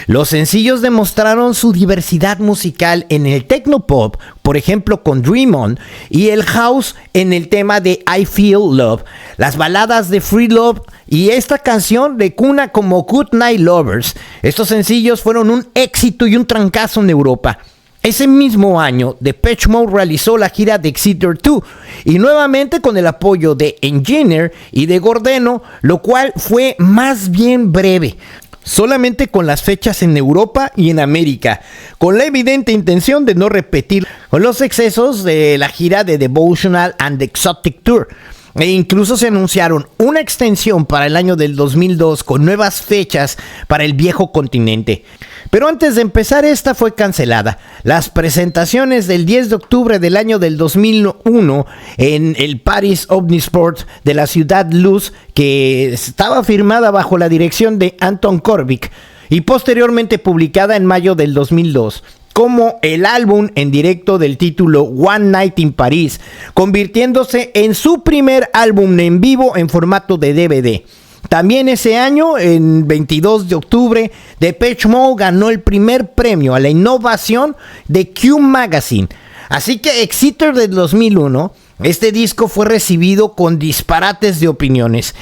Los sencillos demostraron su diversidad musical en el technopop, por ejemplo con Dream On, y el house en el tema de I Feel Love, las baladas de Free Love y esta canción de cuna como Good Night Lovers. Estos sencillos fueron un éxito y un trancazo en Europa. Ese mismo año, Depeche Mode realizó la gira de Exeter 2, y nuevamente con el apoyo de Engineer y de Gordeno, lo cual fue más bien breve, solamente con las fechas en Europa y en América, con la evidente intención de no repetir con los excesos de la gira de Devotional and the Exotic Tour. E incluso se anunciaron una extensión para el año del 2002 con nuevas fechas para el viejo continente. Pero antes de empezar, esta fue cancelada. Las presentaciones del 10 de octubre del año del 2001 en el Paris Omnisport de la ciudad Luz, que estaba firmada bajo la dirección de Anton Corbijn y posteriormente publicada en mayo del 2002. Como el álbum en directo del título One Night in Paris, convirtiéndose en su primer álbum en vivo en formato de DVD. También ese año, en 22 de octubre, Depeche Mode ganó el primer premio a la innovación de Q Magazine. Así que Exeter del 2001, este disco fue recibido con disparates de opiniones,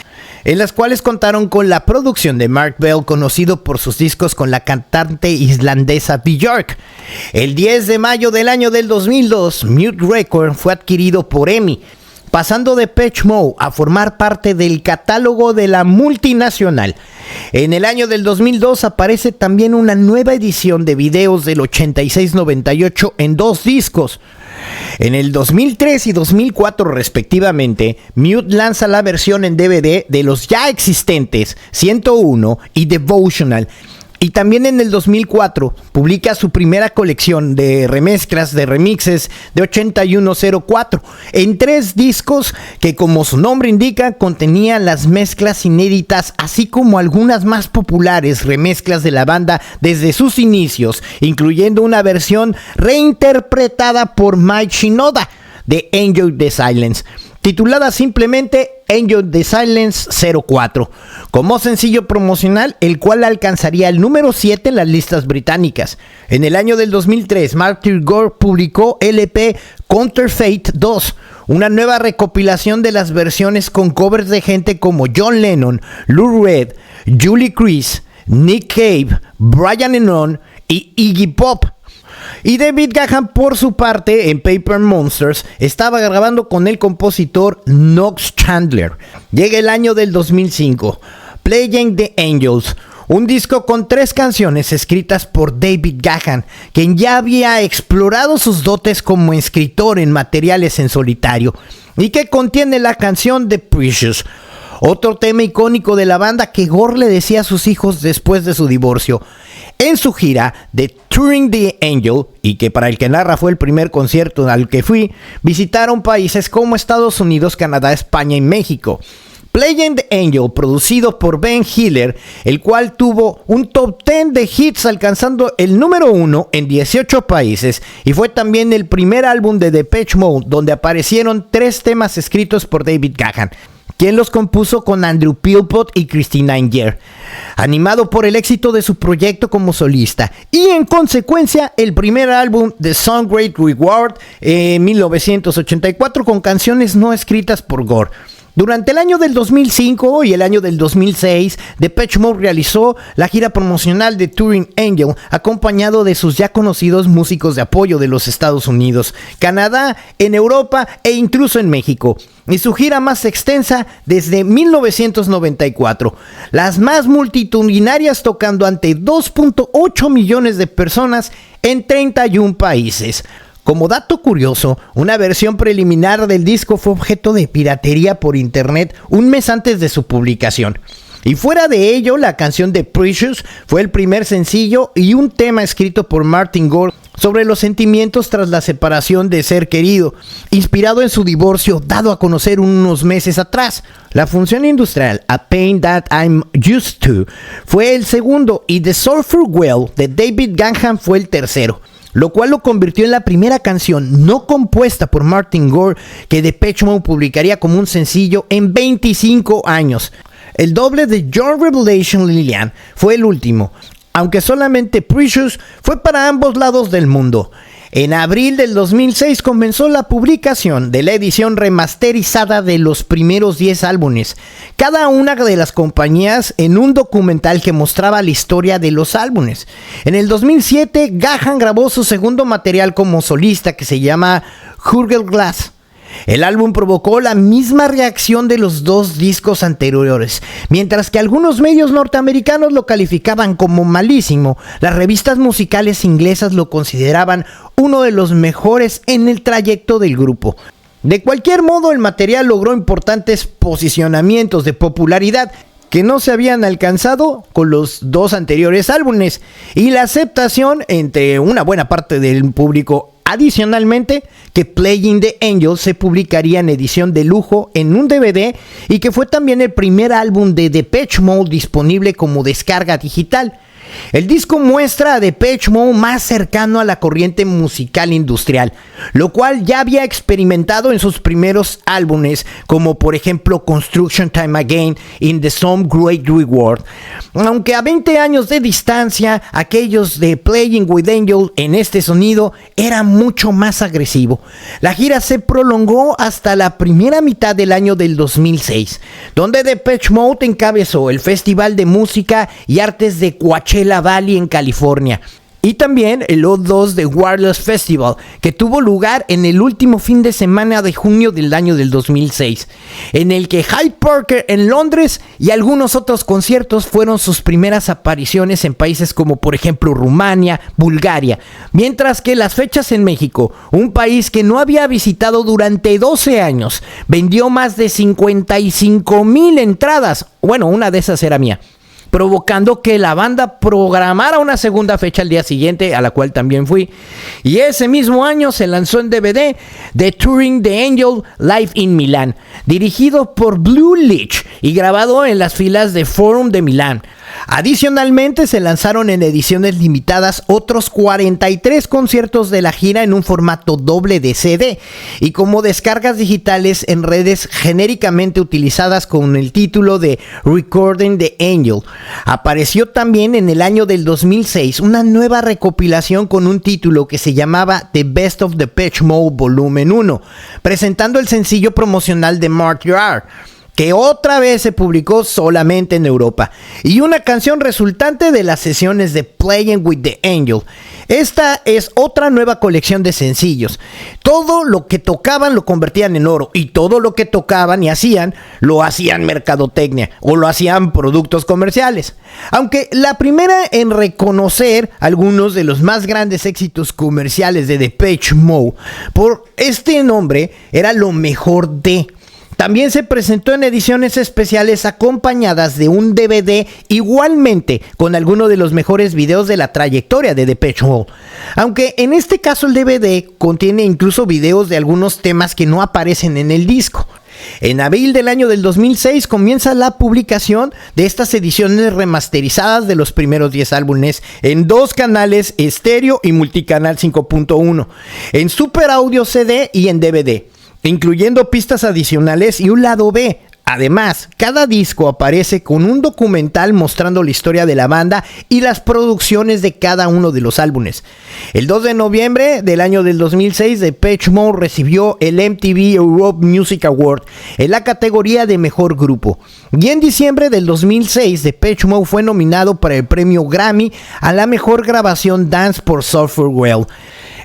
en las cuales contaron con la producción de Mark Bell, conocido por sus discos con la cantante islandesa Björk. El 10 de mayo del año del 2002, Mute Record fue adquirido por EMI, pasando Depeche Mode a formar parte del catálogo de la multinacional. En el año del 2002 aparece también una nueva edición de videos del 86-98 en 2 discos. En el 2003 y 2004 respectivamente, Mute lanza la versión en DVD de los ya existentes 101 y Devotional. Y también en el 2004 publica su primera colección de remezclas, de remixes de 8104, en 3 discos que, como su nombre indica, contenían las mezclas inéditas, así como algunas más populares remezclas de la banda desde sus inicios, incluyendo una versión reinterpretada por Mike Shinoda de Enjoy the Silence, titulada simplemente Enjoy the Silence 04, como sencillo promocional, el cual alcanzaría el número 7 en las listas británicas. En el año del 2003, Martin Gore publicó LP Counterfeit 2, una nueva recopilación de las versiones con covers de gente como John Lennon, Lou Reed, Julie Chris, Nick Cave, Brian Eno y Iggy Pop. Y David Gahan, por su parte, en Paper Monsters, estaba grabando con el compositor Knox Chandler. Llega el año del 2005, Playing the Angels, un disco con 3 canciones escritas por David Gahan, quien ya había explorado sus dotes como escritor en materiales en solitario, y que contiene la canción The Precious, otro tema icónico de la banda que Gore le decía a sus hijos después de su divorcio. En su gira de Touring the Angel, y que para el que narra fue el primer concierto al que fui, visitaron países como Estados Unidos, Canadá, España y México. Playing the Angel, producido por Ben Hiller, el cual tuvo un top 10 de hits alcanzando el número 1 en 18 países, y fue también el primer álbum de Depeche Mode donde aparecieron 3 temas escritos por David Gahan, quien los compuso con Andrew Philpott y Christina Anger, animado por el éxito de su proyecto como solista, y en consecuencia el primer álbum de Song Great Reward en 1984 con canciones no escritas por Gore. Durante el año del 2005 y el año del 2006, Depeche Mode realizó la gira promocional de Touring Angel, acompañado de sus ya conocidos músicos de apoyo de los Estados Unidos, Canadá, en Europa e incluso en México, y su gira más extensa desde 1994, las más multitudinarias, tocando ante 2.8 millones de personas en 31 países. Como dato curioso, una versión preliminar del disco fue objeto de piratería por internet un mes antes de su publicación. Y fuera de ello, la canción The Precious fue el primer sencillo y un tema escrito por Martin Gore sobre los sentimientos tras la separación de ser querido, inspirado en su divorcio dado a conocer unos meses atrás. La función industrial A Pain That I'm Used To fue el segundo y The Sulphur Well de David Gahan fue el tercero, lo cual lo convirtió en la primera canción no compuesta por Martin Gore que Depeche Mode publicaría como un sencillo en 25 años. El doble de Your Revelation Lillian fue el último, aunque solamente Precious fue para ambos lados del mundo. En abril del 2006 comenzó la publicación de la edición remasterizada de los primeros 10 álbumes, cada una de las compañías en un documental que mostraba la historia de los álbumes. En el 2007, Gahan grabó su segundo material como solista, que se llama Hourglass. El álbum provocó la misma reacción de los 2 discos anteriores. Mientras que algunos medios norteamericanos lo calificaban como malísimo, las revistas musicales inglesas lo consideraban uno de los mejores en el trayecto del grupo. De cualquier modo, el material logró importantes posicionamientos de popularidad que no se habían alcanzado con los 2 anteriores álbumes, y la aceptación entre una buena parte del público. Adicionalmente, que Playing the Angel se publicaría en edición de lujo en un DVD, y que fue también el primer álbum de Depeche Mode disponible como descarga digital. El disco muestra a Depeche Mode más cercano a la corriente musical industrial, lo cual ya había experimentado en sus primeros álbumes, como por ejemplo Construction Time Again y The Some Great Reward. Aunque a 20 años de distancia, aquellos de Playing with Angel en este sonido era mucho más agresivo. La gira se prolongó hasta la primera mitad del año del 2006, donde Depeche Mode encabezó el Festival de Música y Artes de Coachella Valley en California, y también el O2 de Wireless Festival, que tuvo lugar en el último fin de semana de junio del año del 2006, en el que Hyde Park en Londres y algunos otros conciertos fueron sus primeras apariciones en países como por ejemplo Rumania, Bulgaria, mientras que las fechas en México, un país que no había visitado durante 12 años, vendió más de 55,000 entradas. Bueno, una de esas era mía. provocando que la banda programara una segunda fecha al día siguiente, a la cual también fui. Y ese mismo año se lanzó en DVD The Touring the Angel Live in Milán, dirigido por Blue Leech y grabado en las filas de Forum de Milán. Adicionalmente se lanzaron en ediciones limitadas otros 43 conciertos de la gira en un formato doble de CD y como descargas digitales en redes genéricamente utilizadas con el título de Recording the Angel. Apareció también en el año del 2006 una nueva recopilación con un título que se llamaba The Best of Depeche Mode Volumen 1, presentando el sencillo promocional de Mark Your Heart, que otra vez se publicó solamente en Europa, y una canción resultante de las sesiones de Playing with the Angel. Esta es otra nueva colección de sencillos. Todo lo que tocaban lo convertían en oro, y todo lo que tocaban y hacían, lo hacían mercadotecnia, o lo hacían productos comerciales. Aunque la primera en reconocer algunos de los más grandes éxitos comerciales de Depeche Mode por este nombre era Lo Mejor de. También se presentó en ediciones especiales acompañadas de un DVD igualmente con algunos de los mejores videos de la trayectoria de Depeche Mode. Aunque en este caso el DVD contiene incluso videos de algunos temas que no aparecen en el disco. En abril del año del 2006 comienza la publicación de estas ediciones remasterizadas de los primeros 10 álbumes en 2 canales estéreo y multicanal 5.1, en Super Audio CD y en DVD, incluyendo pistas adicionales y un lado B. Además, cada disco aparece con un documental mostrando la historia de la banda y las producciones de cada uno de los álbumes. El 2 de noviembre del año del 2006, Depeche Mode recibió el MTV Europe Music Award en la categoría de Mejor Grupo. Y en diciembre del 2006, Depeche Mode fue nominado para el premio Grammy a la Mejor Grabación Dance por Software Well.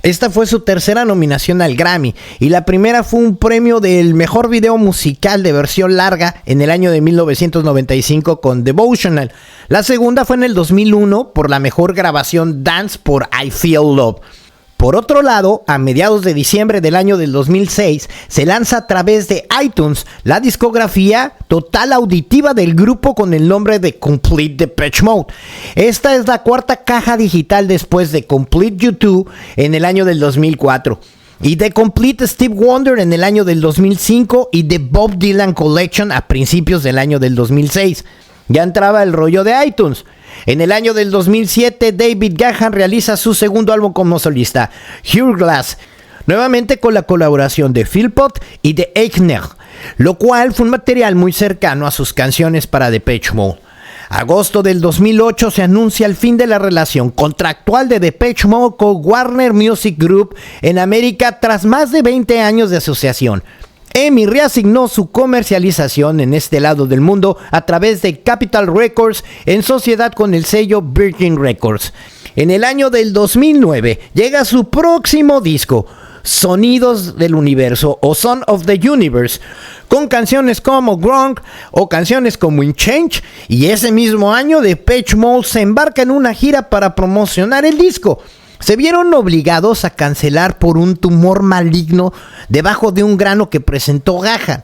Esta fue su tercera nominación al Grammy, y la primera fue un premio del mejor video musical de versión larga en el año de 1995 con Devotional. La segunda fue en el 2001 por la mejor grabación dance por I Feel Love. Por otro lado, a mediados de diciembre del año del 2006, se lanza a través de iTunes la discografía total auditiva del grupo con el nombre de Complete Depeche Mode. Esta es la cuarta caja digital después de Complete U2 en el año del 2004. Y The Complete Steve Wonder en el año del 2005 y The Bob Dylan Collection a principios del año del 2006. Ya entraba el rollo de iTunes. En el año del 2007, David Gahan realiza su segundo álbum como solista, Hourglass, nuevamente con la colaboración de Philpott y de Eichner, lo cual fue un material muy cercano a sus canciones para Depeche Mode. Agosto del 2008 se anuncia el fin de la relación contractual de Depeche Mode con Warner Music Group en América tras más de 20 años de asociación. EMI reasignó su comercialización en este lado del mundo a través de Capitol Records en sociedad con el sello Virgin Records. En el año del 2009 llega su próximo disco, Sonidos del Universo o Son of the Universe, con canciones como Gronk o canciones como In Change, y ese mismo año Depeche Mode se embarca en una gira para promocionar el disco. Se vieron obligados a cancelar por un tumor maligno debajo de un grano que presentó Gahan.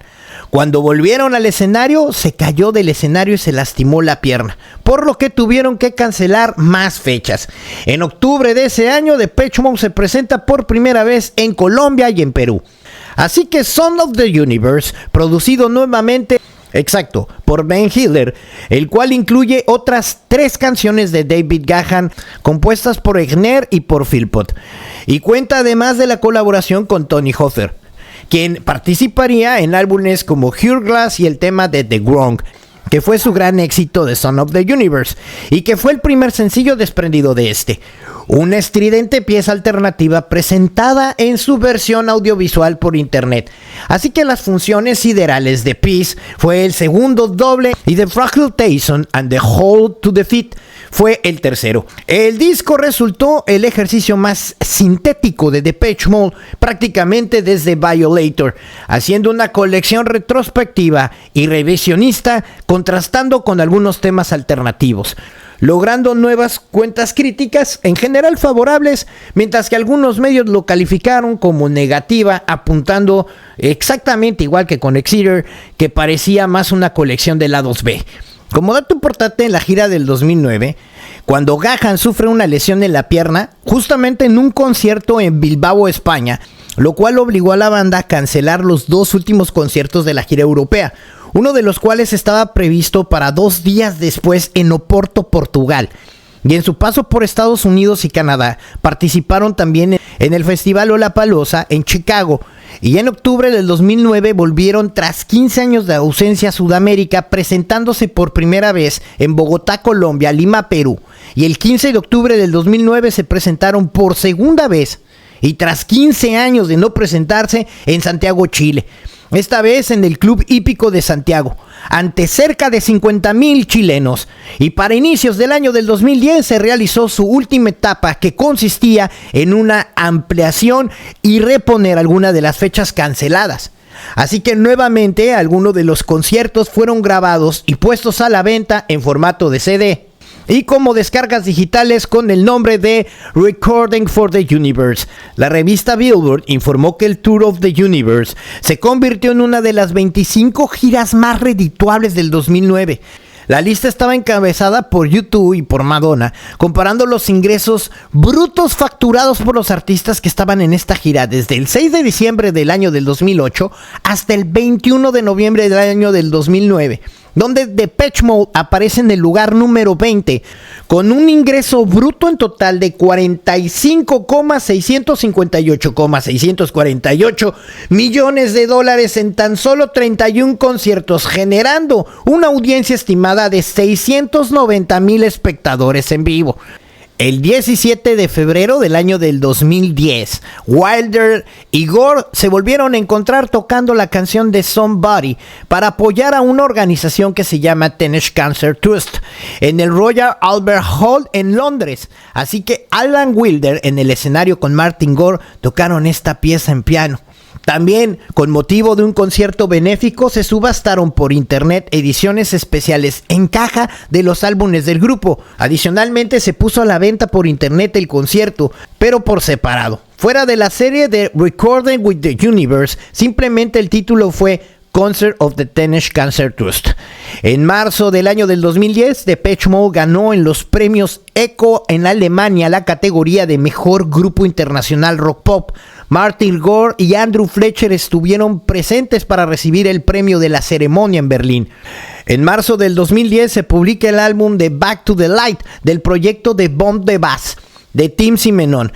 Cuando volvieron al escenario, se cayó del escenario y se lastimó la pierna, por lo que tuvieron que cancelar más fechas. En octubre de ese año, Depeche Mode se presenta por primera vez en Colombia y en Perú. Así que Son of the Universe, producido nuevamente, exacto, por Ben Hiller, el cual incluye otras 3 canciones de David Gahan compuestas por Eichner y por Philpott, y cuenta además de la colaboración con Tony Hoffer, quien participaría en álbumes como Hourglass y el tema de The Gronk, que fue su gran éxito de Son of the Universe, y que fue el primer sencillo desprendido de este. Una estridente pieza alternativa presentada en su versión audiovisual por internet. Así que Las Funciones Siderales de Peace fue el segundo doble y The Fragile Tyson and the Hold to the Feet fue el tercero. El disco resultó el ejercicio más sintético de Depeche Mode prácticamente desde Violator, haciendo una colección retrospectiva y revisionista contrastando con algunos temas alternativos, logrando nuevas cuentas críticas en general favorables, mientras que algunos medios lo calificaron como negativa, apuntando exactamente igual que con Exeter, que parecía más una colección de lados B. Como dato importante, en la gira del 2009, cuando Gahan sufre una lesión en la pierna, justamente en un concierto en Bilbao, España, lo cual obligó a la banda a cancelar los 2 últimos conciertos de la gira europea, uno de los cuales estaba previsto para 2 días después en Oporto, Portugal. Y en su paso por Estados Unidos y Canadá, participaron también en el Festival Lollapalooza en Chicago. Y en octubre del 2009 volvieron tras 15 años de ausencia a Sudamérica, presentándose por primera vez en Bogotá, Colombia, Lima, Perú. Y el 15 de octubre del 2009 se presentaron por segunda vez, y tras 15 años de no presentarse, en Santiago, Chile. Esta vez en el Club Hípico de Santiago, ante cerca de 50,000 chilenos. Y para inicios del año del 2010 se realizó su última etapa, que consistía en una ampliación y reponer algunas de las fechas canceladas. Así que nuevamente algunos de los conciertos fueron grabados y puestos a la venta en formato de CD y como descargas digitales con el nombre de Recording for the Universe. La revista Billboard informó que el Tour of the Universe se convirtió en una de las 25 giras más redituables del 2009. La lista estaba encabezada por U2 y por Madonna, comparando los ingresos brutos facturados por los artistas que estaban en esta gira desde el 6 de diciembre del año del 2008 hasta el 21 de noviembre del año del 2009, donde Depeche Mode aparece en el lugar número 20, con un ingreso bruto en total de 45,658,648 millones de dólares en tan solo 31 conciertos, generando una audiencia estimada de 690,000 espectadores en vivo. El 17 de febrero del año del 2010, Wilder y Gore se volvieron a encontrar tocando la canción de Somebody para apoyar a una organización que se llama Teenage Cancer Trust en el Royal Albert Hall en Londres. Así que Alan Wilder en el escenario con Martin Gore tocaron esta pieza en piano. También, con motivo de un concierto benéfico, se subastaron por internet ediciones especiales en caja de los álbumes del grupo. Adicionalmente, se puso a la venta por internet el concierto, pero por separado. Fuera de la serie de Recording with the Universe, simplemente el título fue Concert of the Teenage Cancer Trust. En marzo del año del 2010, Depeche Mode ganó en los premios ECHO en Alemania la categoría de Mejor Grupo Internacional Rock Pop. Martin Gore y Andrew Fletcher estuvieron presentes para recibir el premio de la ceremonia en Berlín. En marzo del 2010 se publica el álbum de Back to the Light del proyecto de Bomb the Bass de Tim Simenon,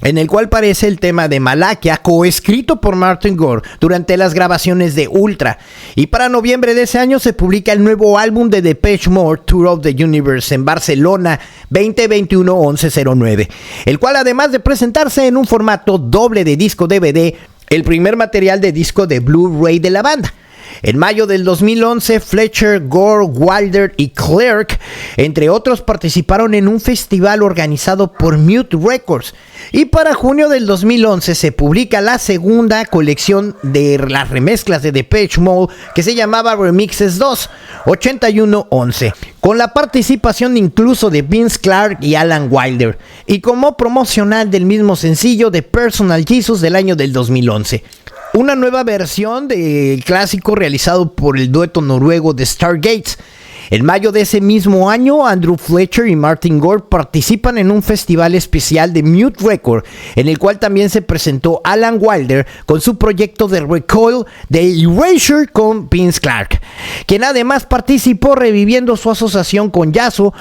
en el cual aparece el tema de Malakia, coescrito por Martin Gore durante las grabaciones de Ultra. Y para noviembre de ese año se publica el nuevo álbum de Depeche Mode, Tour of the Universe, en Barcelona, 20-21-11-09, el cual, además de presentarse en un formato doble de disco DVD, el primer material de disco de Blu-ray de la banda. En mayo del 2011, Fletcher, Gore, Wilder y Clark, entre otros, participaron en un festival organizado por Mute Records. Y para junio del 2011 se publica la segunda colección de las remezclas de Depeche Mode, que se llamaba Remixes 2, 81-11, con la participación incluso de Vince Clarke y Alan Wilder, y como promocional del mismo sencillo de Personal Jesus del año del 2011. Una nueva versión del clásico realizado por el dueto noruego de Stargates. En mayo de ese mismo año, Andrew Fletcher y Martin Gore participan en un festival especial de Mute Record, en el cual también se presentó Alan Wilder con su proyecto de Recoil de Erasure con Vince Clarke, quien además participó reviviendo su asociación con Yazoo.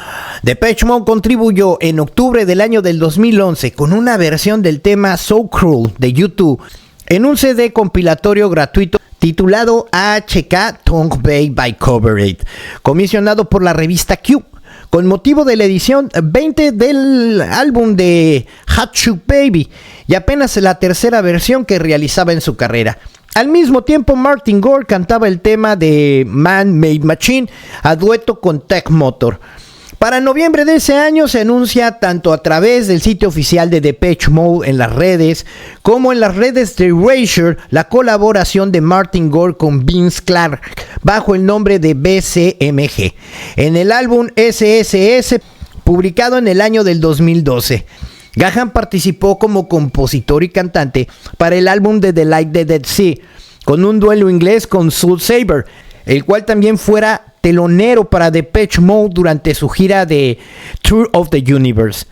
Depeche Mode contribuyó en octubre del año del 2011 con una versión del tema So Cruel de U2 en un CD compilatorio gratuito titulado HK Tongue Bay by Cover 8, comisionado por la revista Q, con motivo de la edición 20 del álbum de Hot Shoe Baby, y apenas la tercera versión que realizaba en su carrera. Al mismo tiempo, Martin Gore cantaba el tema de Man Made Machine a dueto con Tech Motor. Para noviembre de ese año se anuncia tanto a través del sitio oficial de Depeche Mode en las redes, como en las redes de Erasure, la colaboración de Martin Gore con Vince Clarke bajo el nombre de BCMG en el álbum SSS, publicado en el año del 2012. Gahan participó como compositor y cantante para el álbum de The Light the Dead Sea, con un duelo inglés con Soul Saber, el cual también fuera telonero para Depeche Mode durante su gira de Tour of the Universe.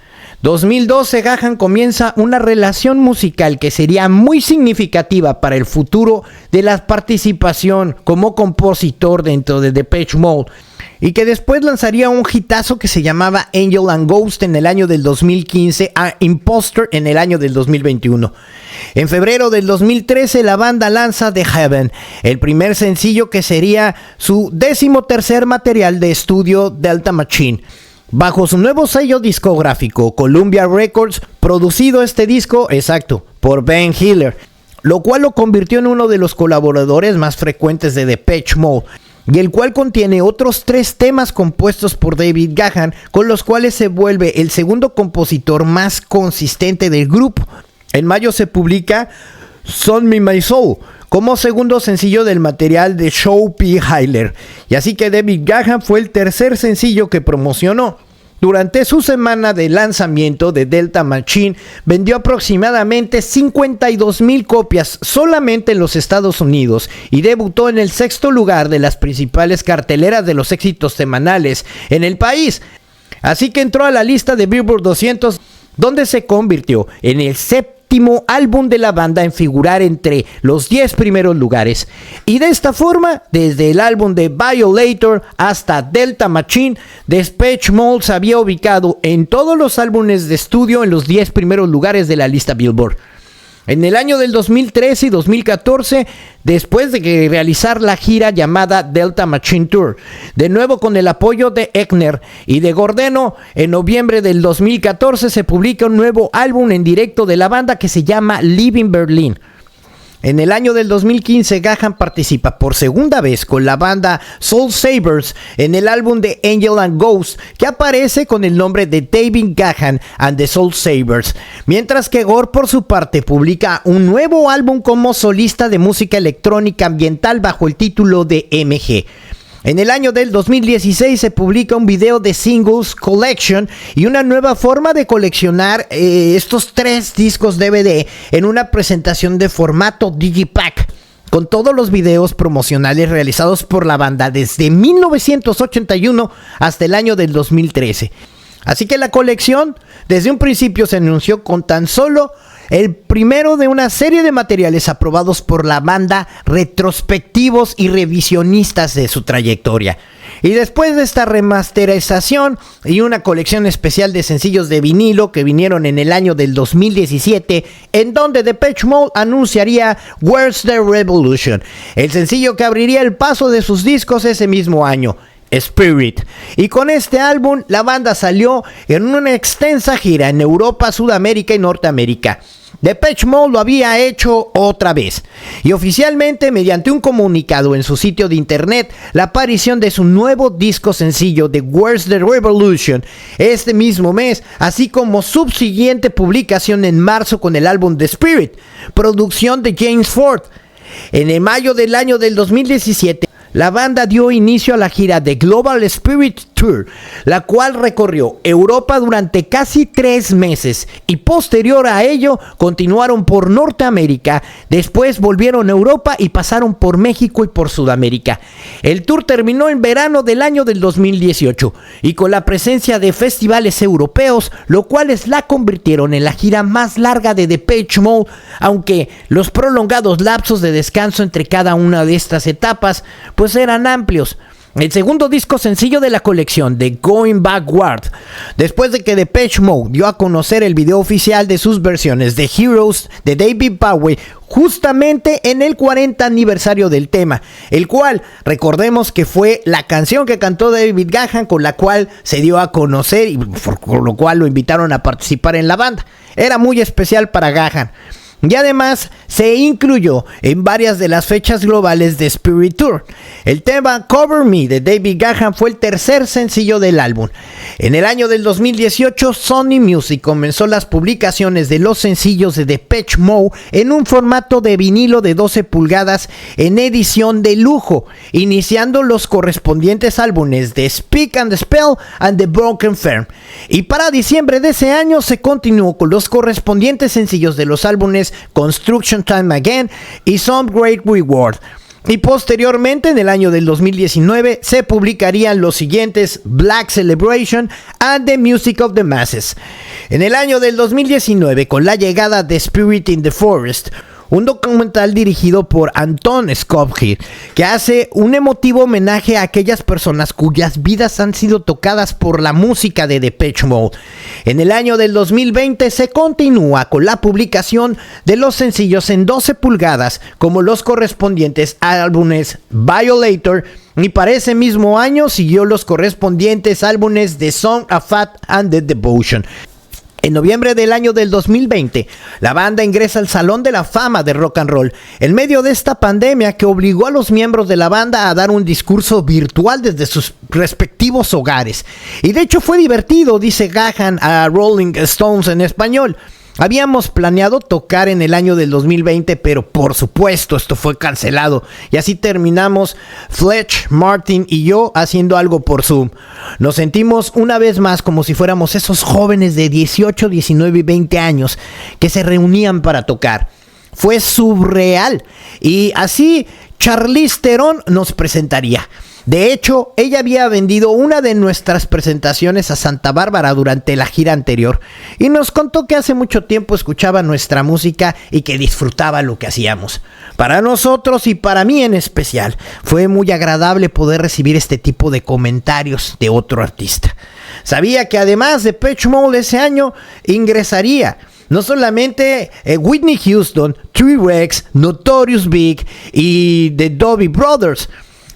2012, Gahan comienza una relación musical que sería muy significativa para el futuro de la participación como compositor dentro de Depeche Mode, y que después lanzaría un hitazo que se llamaba Angel and Ghost en el año del 2015 a Imposter en el año del 2021. En febrero del 2013 la banda lanza The Heaven, el primer sencillo que sería su 13º material de estudio, Delta Machine. Bajo su nuevo sello discográfico, Columbia Records, producido este disco, exacto, por Ben Hiller, lo cual lo convirtió en uno de los colaboradores más frecuentes de Depeche Mode, y el cual contiene otros 3 temas compuestos por David Gahan, con los cuales se vuelve el segundo compositor más consistente del grupo. En mayo se publica Son Me My Soul como segundo sencillo del material de Show P. Hiller, y así que David Gahan fue el tercer sencillo que promocionó. Durante su semana de lanzamiento de Delta Machine, vendió aproximadamente 52,000 copias solamente en los Estados Unidos y debutó en el 6º lugar de las principales carteleras de los éxitos semanales en el país. Así que entró a la lista de Billboard 200, donde se convirtió en el séptimo álbum de la banda en figurar entre los 10 primeros lugares. Y de esta forma, desde el álbum de Violator hasta Delta Machine, Depeche Mode se había ubicado en todos los álbumes de estudio en los 10 primeros lugares de la lista Billboard. En el año del 2013 y 2014, después de realizar la gira llamada Delta Machine Tour, de nuevo con el apoyo de Eckner y de Gordeno, en noviembre del 2014 se publica un nuevo álbum en directo de la banda que se llama Live in Berlin. En el año del 2015, Gahan participa por segunda vez con la banda Soul Savers en el álbum de Angel and Ghost, que aparece con el nombre de David Gahan and the Soul Savers, mientras que Gore por su parte publica un nuevo álbum como solista de música electrónica ambiental bajo el título de MG. En el año del 2016 se publica un video de Singles Collection y una nueva forma de coleccionar estos 3 discos DVD en una presentación de formato Digipack, con todos los videos promocionales realizados por la banda desde 1981 hasta el año del 2013. Así que la colección desde un principio se anunció con tan solo el primero de una serie de materiales aprobados por la banda, retrospectivos y revisionistas de su trayectoria. Y después de esta remasterización y una colección especial de sencillos de vinilo que vinieron en el año del 2017, en donde Depeche Mode anunciaría Where's the Revolution, el sencillo que abriría el paso de sus discos ese mismo año, Spirit. Y con este álbum la banda salió en una extensa gira en Europa, Sudamérica y Norteamérica. Depeche Mode lo había hecho otra vez, y oficialmente, mediante un comunicado en su sitio de internet, la aparición de su nuevo disco sencillo de Where's the Revolution este mismo mes, así como subsiguiente publicación en marzo con el álbum The Spirit, producción de James Ford. En el mayo del año del 2017, la banda dio inicio a la gira de Global Spirit Tour, la cual recorrió Europa durante casi 3 meses y posterior a ello continuaron por Norteamérica, después volvieron a Europa y pasaron por México y por Sudamérica. El tour terminó en verano del año del 2018 y con la presencia de festivales europeos, lo cuales la convirtieron en la gira más larga de Depeche Mode, aunque los prolongados lapsos de descanso entre cada una de estas etapas pues eran amplios. El segundo disco sencillo de la colección, de Going Backward, después de que Depeche Mode dio a conocer el video oficial de sus versiones de Heroes de David Bowie, justamente en el 40 aniversario del tema, el cual recordemos que fue la canción que cantó David Gahan, con la cual se dio a conocer y por lo cual lo invitaron a participar en la banda. Era muy especial para Gahan. Y además se incluyó en varias de las fechas globales de Spirit Tour. El tema Cover Me de David Gahan fue el tercer sencillo del álbum. En el año del 2018, Sony Music comenzó las publicaciones de los sencillos de Depeche Mode en un formato de vinilo de 12 pulgadas en edición de lujo, iniciando los correspondientes álbumes de Speak and the Spell and The Broken Firm. Y para diciembre de ese año se continuó con los correspondientes sencillos de los álbumes Construction Time Again y Some Great Reward. Y posteriormente, en el año del 2019, se publicarían los siguientes: Black Celebration and the Music of the Masses. En el año del 2019, con la llegada de Spirit in the Forest, un documental dirigido por Anton Scofield, que hace un emotivo homenaje a aquellas personas cuyas vidas han sido tocadas por la música de Depeche Mode. En el año del 2020 se continúa con la publicación de los sencillos en 12 pulgadas, como los correspondientes álbumes Violator, y para ese mismo año siguió los correspondientes álbumes The Song of Fat and the Devotion. En noviembre del año del 2020, la banda ingresa al Salón de la Fama de Rock and Roll, en medio de esta pandemia que obligó a los miembros de la banda a dar un discurso virtual desde sus respectivos hogares. Y de hecho fue divertido, dice Gahan a Rolling Stones en español. Habíamos planeado tocar en el año del 2020, pero por supuesto esto fue cancelado. Y así terminamos Fletch, Martin y yo haciendo algo por Zoom. Nos sentimos una vez más como si fuéramos esos jóvenes de 18, 19 y 20 años que se reunían para tocar. Fue surreal. Y así Charlize Theron nos presentaría. De hecho, ella había vendido una de nuestras presentaciones a Santa Bárbara durante la gira anterior y nos contó que hace mucho tiempo escuchaba nuestra música y que disfrutaba lo que hacíamos. Para nosotros y para mí en especial, fue muy agradable poder recibir este tipo de comentarios de otro artista. Sabía que además de Depeche Mode ese año ingresaría no solamente Whitney Houston, T-Rex, Notorious Big y The Doobie Brothers.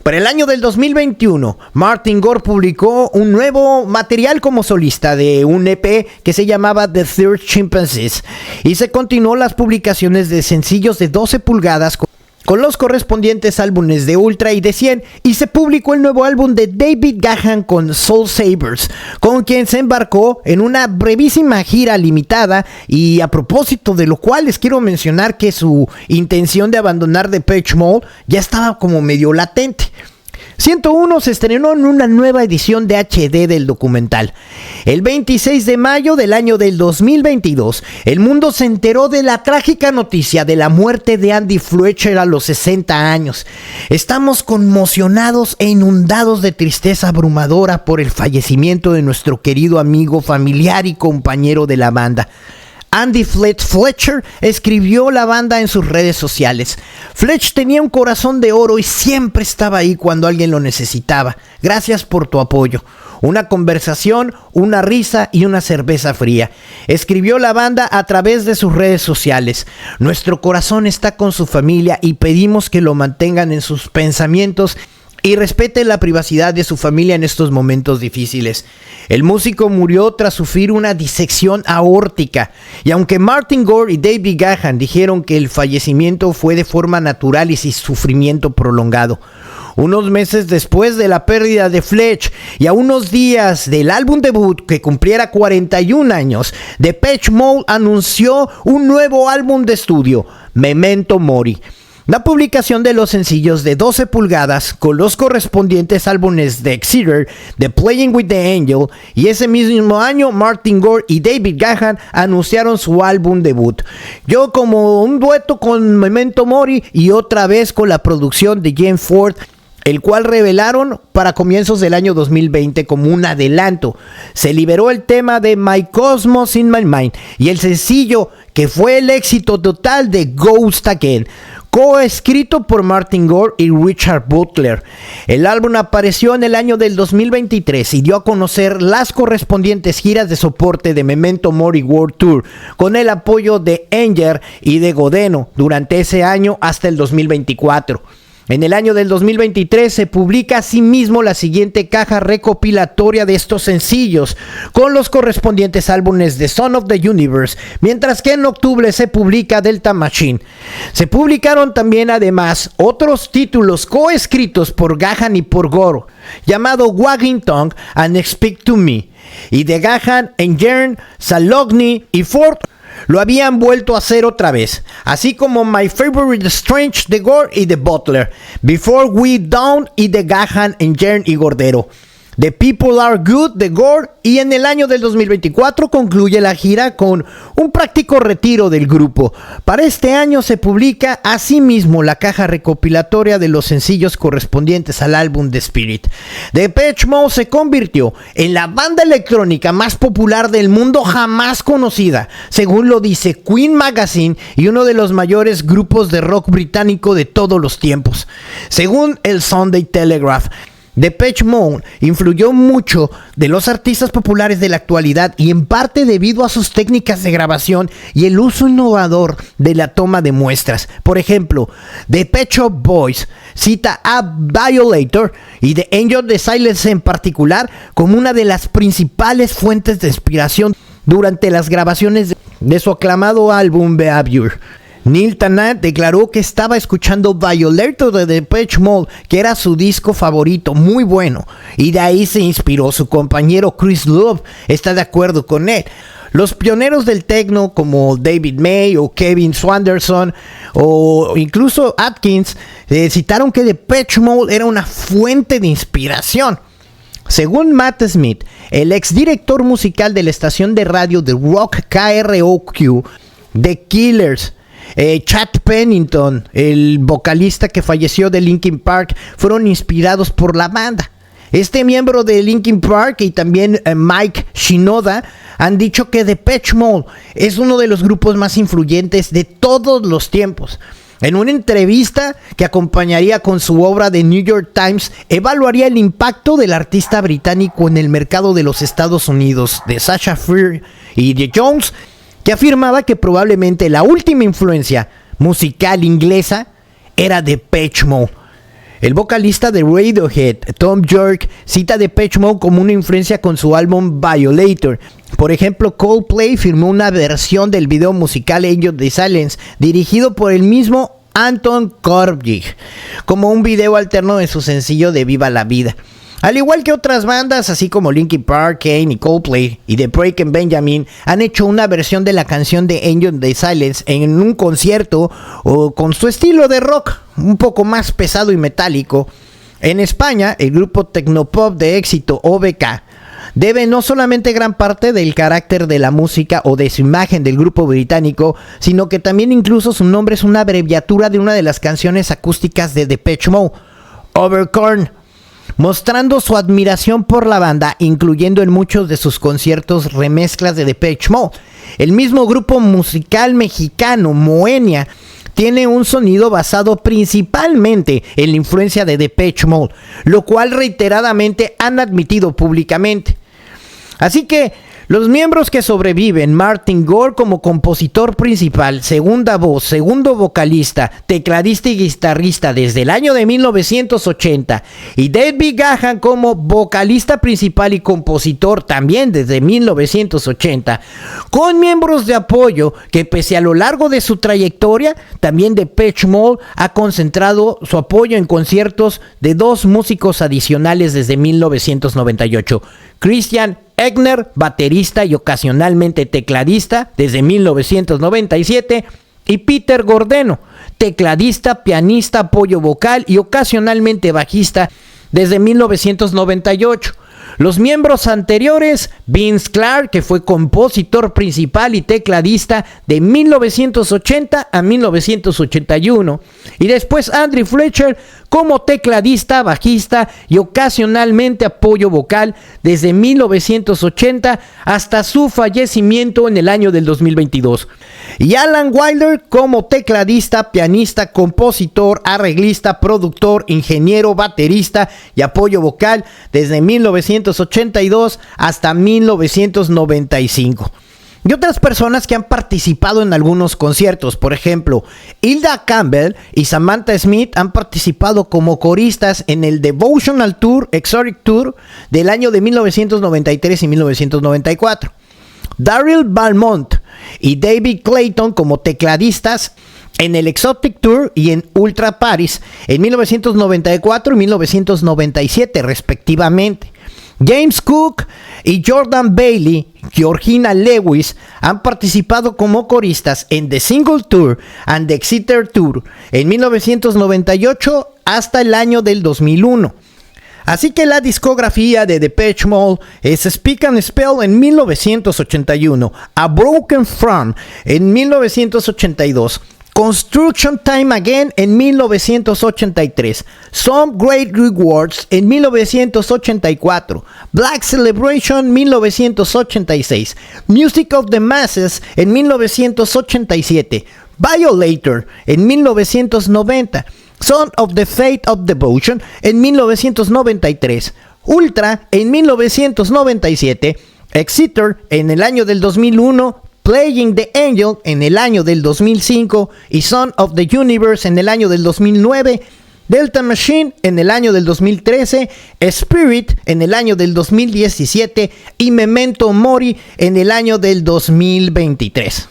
Para el año del 2021, Martin Gore publicó un nuevo material como solista de un EP que se llamaba The Third Chimpanzees y se continuó las publicaciones de sencillos de 12 pulgadas con los correspondientes álbumes de Ultra y de 100, y se publicó el nuevo álbum de David Gahan con Soul Savers, con quien se embarcó en una brevísima gira limitada, y a propósito de lo cual les quiero mencionar que su intención de abandonar Depeche Mode ya estaba como medio latente. 101 se estrenó en una nueva edición de HD del documental. El 26 de mayo del año del 2022, el mundo se enteró de la trágica noticia de la muerte de Andy Fletcher a los 60 años. Estamos conmocionados e inundados de tristeza abrumadora por el fallecimiento de nuestro querido amigo, familiar y compañero de la banda. Andy Fletcher escribió la banda en sus redes sociales. Fletch tenía un corazón de oro y siempre estaba ahí cuando alguien lo necesitaba. Gracias por tu apoyo. Una conversación, una risa y una cerveza fría. Escribió la banda a través de sus redes sociales. Nuestro corazón está con su familia y pedimos que lo mantengan en sus pensamientos y respeten la privacidad de su familia en estos momentos difíciles. El músico murió tras sufrir una disección aórtica, y aunque Martin Gore y David Gahan dijeron que el fallecimiento fue de forma natural y sin sufrimiento prolongado, unos meses después de la pérdida de Fletch y a unos días del álbum debut que cumpliera 41 años, Depeche Mode anunció un nuevo álbum de estudio, Memento Mori. La publicación de los sencillos de 12 pulgadas con los correspondientes álbumes de Exeter, de Playing with the Angel, y ese mismo año Martin Gore y David Gahan anunciaron su álbum debut. Yo como un dueto con Memento Mori y otra vez con la producción de Jane Ford, el cual revelaron para comienzos del año 2020 como un adelanto. Se liberó el tema de My Cosmos in My Mind y el sencillo que fue el éxito total de Ghost Again, coescrito por Martin Gore y Richard Butler. El álbum apareció en el año del 2023 y dio a conocer las correspondientes giras de soporte de Memento Mori World Tour, con el apoyo de Anger y de Godeno durante ese año hasta el 2024. En el año del 2023 se publica asimismo la siguiente caja recopilatoria de estos sencillos con los correspondientes álbumes de Son of the Universe, mientras que en octubre se publica Delta Machine. Se publicaron también además otros títulos coescritos por Gahan y por Gore, llamado Wagging Tongue and Speak to Me, y de Gahan, Engern, Salogny y Ford lo habían vuelto a hacer otra vez, así como My Favorite Strange de Gore y de Butler, Before We Down y de Gahan, Engern y Gordero. The People Are Good de Gore, y en el año del 2024 concluye la gira con un práctico retiro del grupo. Para este año se publica asimismo la caja recopilatoria de los sencillos correspondientes al álbum The Spirit. Depeche Mode se convirtió en la banda electrónica más popular del mundo jamás conocida, según lo dice Queen Magazine, y uno de los mayores grupos de rock británico de todos los tiempos. Según el Sunday Telegraph, Depeche Mode influyó mucho de los artistas populares de la actualidad, y en parte debido a sus técnicas de grabación y el uso innovador de la toma de muestras. Por ejemplo, The Pet Shop Boys cita a Violator y The Angel of the Silence en particular como una de las principales fuentes de inspiración durante las grabaciones de su aclamado álbum Behavior. Neil Tennant declaró que estaba escuchando Violator de Depeche Mode, que era su disco favorito, muy bueno, y de ahí se inspiró. Su compañero Chris Love está de acuerdo con él. Los pioneros del techno como David May o Kevin Swanderson o incluso Atkins citaron que Depeche Mode era una fuente de inspiración. Según Matt Smith, el exdirector musical de la estación de radio de rock KROQ, The Killers, Chad Pennington, el vocalista que falleció de Linkin Park, fueron inspirados por la banda. Este miembro de Linkin Park y también Mike Shinoda han dicho que Depeche Mode es uno de los grupos más influyentes de todos los tiempos. En una entrevista que acompañaría con su obra de New York Times, evaluaría el impacto del artista británico en el mercado de los Estados Unidos, de Sasha Fierce y de Jones, que afirmaba que probablemente la última influencia musical inglesa era Depeche Mode. El vocalista de Radiohead, Tom York, cita a Depeche Mode como una influencia con su álbum Violator. Por ejemplo, Coldplay firmó una versión del video musical Angel of the Silence, dirigido por el mismo Anton Corbijn, como un video alterno de su sencillo de Viva la Vida. Al igual que otras bandas, así como Linkin Park, Kane y Coldplay y The Breaking Benjamin, han hecho una versión de la canción de Angel of the Silence en un concierto o con su estilo de rock un poco más pesado y metálico. En España, el grupo tecnopop de éxito OBK debe no solamente gran parte del carácter de la música o de su imagen del grupo británico, sino que también incluso su nombre es una abreviatura de una de las canciones acústicas de Depeche Mode, Overkorn, mostrando su admiración por la banda, incluyendo en muchos de sus conciertos remezclas de Depeche Mode. El mismo grupo musical mexicano, Moenia, tiene un sonido basado principalmente en la influencia de Depeche Mode, lo cual reiteradamente han admitido públicamente. Así que los miembros que sobreviven, Martin Gore como compositor principal, segunda voz, segundo vocalista, tecladista y guitarrista desde el año de 1980, y David Gahan como vocalista principal y compositor también desde 1980, con miembros de apoyo que pese a lo largo de su trayectoria, también Depeche Mode ha concentrado su apoyo en conciertos de dos músicos adicionales desde 1998, Christian Egner, baterista y ocasionalmente tecladista desde 1997, y Peter Gordeno, tecladista, pianista, apoyo vocal y ocasionalmente bajista desde 1998. Los miembros anteriores, Vince Clarke, que fue compositor principal y tecladista de 1980 a 1981, y después Andrew Fletcher como tecladista, bajista y ocasionalmente apoyo vocal desde 1980 hasta su fallecimiento en el año del 2022. Y Alan Wilder como tecladista, pianista, compositor, arreglista, productor, ingeniero, baterista y apoyo vocal desde 1982 hasta 1995. Y otras personas que han participado en algunos conciertos, por ejemplo, Hilda Campbell y Samantha Smith han participado como coristas en el Devotional Tour, Exotic Tour del año de 1993 y 1994. Daryl Balmont y David Clayton como tecladistas en el Exotic Tour y en Ultra Paris en 1994 y 1997 respectivamente. James Cook y Jordan Bailey, Georgina Lewis han participado como coristas en The Single Tour and The Exeter Tour en 1998 hasta el año del 2001. Así que la discografía de Depeche Mode es Speak and Spell en 1981, A Broken Front en 1982, Construction Time Again en 1983, Some Great Rewards en 1984, Black Celebration 1986, Music of the Masses en 1987, Violator en 1990, Son of the Fate of Devotion en 1993, Ultra en 1997, Exeter en el año del 2001, Playing the Angel en el año del 2005 y Son of the Universe en el año del 2009, Delta Machine en el año del 2013, Spirit en el año del 2017 y Memento Mori en el año del 2023.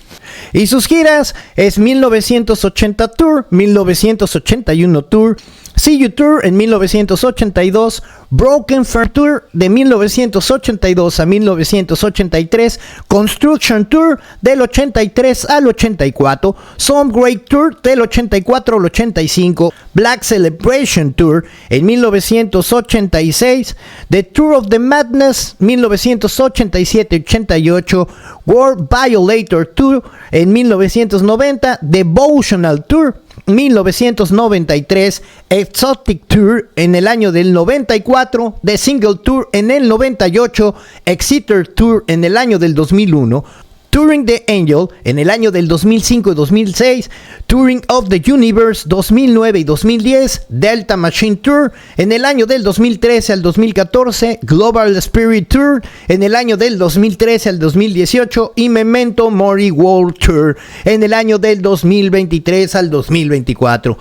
Y sus giras es 1980 Tour, 1981 Tour, See You Tour en 1982, Broken Front Tour de 1982 a 1983, Construction Tour del 83 al 84, Some Great Tour del 84 al 85, Black Celebration Tour en 1986, The Tour of the Madness 1987-88, World Violator Tour en 1990, Devotional Tour 1993, Exotic Tour en el año del 94, The Single Tour en el 98, Exeter Tour en el año del 2001, Touring the Angel en el año del 2005 y 2006, Touring of the Universe 2009 y 2010, Delta Machine Tour en el año del 2013 al 2014, Global Spirit Tour en el año del 2013 al 2018 y Memento Mori World Tour en el año del 2023 al 2024.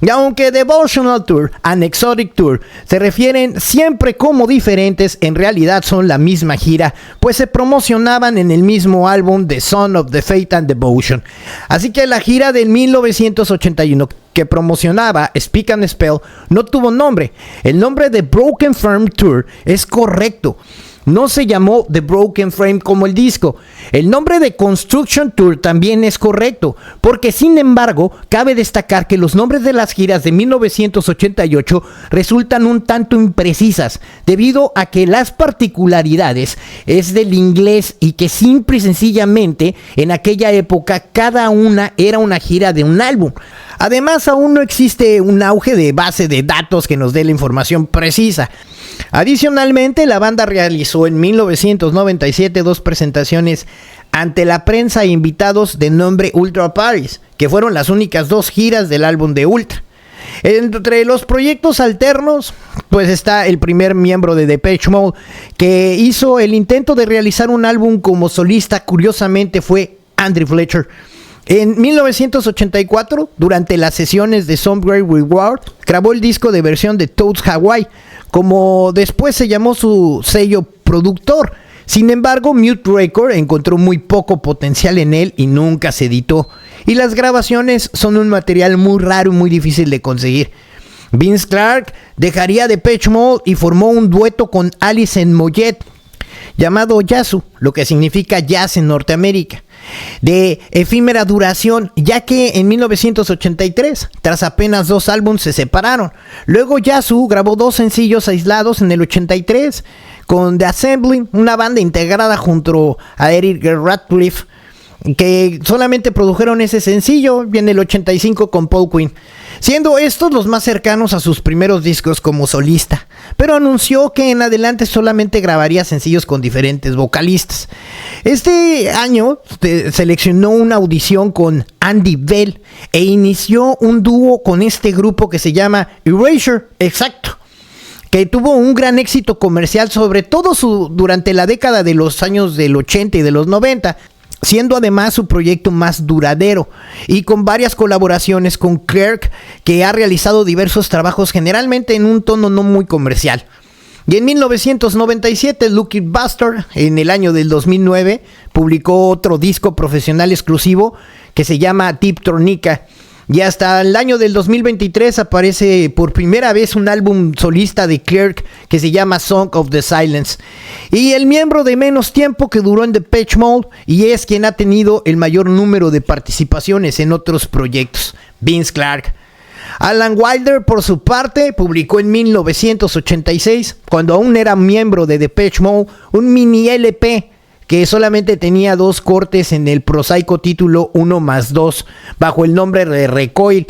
Y aunque Devotional Tour and Exotic Tour se refieren siempre como diferentes, en realidad son la misma gira, pues se promocionaban en el mismo álbum de Son of the Fate and Devotion. Así que la gira del 1981 que promocionaba Speak and Spell no tuvo nombre. El nombre de Broken Frame Tour es correcto. No se llamó The Broken Frame como el disco. El nombre de Construction Tour también es correcto, porque sin embargo, cabe destacar que los nombres de las giras de 1988 resultan un tanto imprecisas, debido a que las particularidades es del inglés y que simple y sencillamente en aquella época cada una era una gira de un álbum. Además, aún no existe un auge de base de datos que nos dé la información precisa. Adicionalmente, la banda realizó en 1997 dos presentaciones ante la prensa e invitados de nombre Ultra Paris, que fueron las únicas dos giras del álbum de Ultra. Entre los proyectos alternos, pues está el primer miembro de Depeche Mode, que hizo el intento de realizar un álbum como solista. Curiosamente fue Andrew Fletcher. En 1984, durante las sesiones de Some Great Reward, grabó el disco de versión de Toads Hawaii, como después se llamó su sello productor. Sin embargo, Mute Record encontró muy poco potencial en él y nunca se editó. Y las grabaciones son un material muy raro y muy difícil de conseguir. Vince Clarke dejaría Depeche Mode y formó un dueto con Alison Moyet llamado Yazoo, lo que significa jazz en Norteamérica, de efímera duración, ya que en 1983, tras apenas 2 álbumes, se separaron. Luego Yazoo grabó 2 sencillos aislados en el 83 con The Assembly, una banda integrada junto a Eric Radcliffe, que solamente produjeron ese sencillo, y en el 85 con Paul Quinn, siendo estos los más cercanos a sus primeros discos como solista, pero anunció que en adelante solamente grabaría sencillos con diferentes vocalistas. Este año seleccionó una audición con Andy Bell e inició un dúo con este grupo que se llama Erasure, exacto, que tuvo un gran éxito comercial, sobre todo durante la década de los años del 80 y de los 90, siendo además su proyecto más duradero, y con varias colaboraciones con Clarke, que ha realizado diversos trabajos generalmente en un tono no muy comercial. Y en 1997, Lucky Bastard, en el año del 2009, publicó otro disco profesional exclusivo que se llama Deep Tornica. Y hasta el año del 2023 aparece por primera vez un álbum solista de Clarke que se llama Song of the Silence. Y el miembro de menos tiempo que duró en Depeche Mode y es quien ha tenido el mayor número de participaciones en otros proyectos, Vince Clarke. Alan Wilder, por su parte, publicó en 1986, cuando aún era miembro de Depeche Mode, un mini LP que solamente tenía 2 cortes en el prosaico título 1+2, bajo el nombre de Recoil.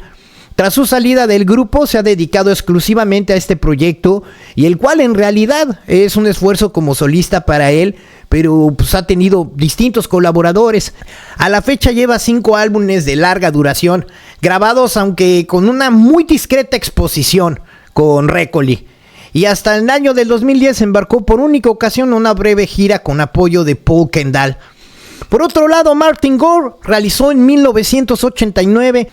Tras su salida del grupo, se ha dedicado exclusivamente a este proyecto, y el cual en realidad es un esfuerzo como solista para él, pero pues ha tenido distintos colaboradores. A la fecha lleva 5 álbumes de larga duración, grabados aunque con una muy discreta exposición con Recoil. Y hasta el año del 2010 embarcó por única ocasión una breve gira con apoyo de Paul Kendall. Por otro lado, Martin Gore realizó en 1989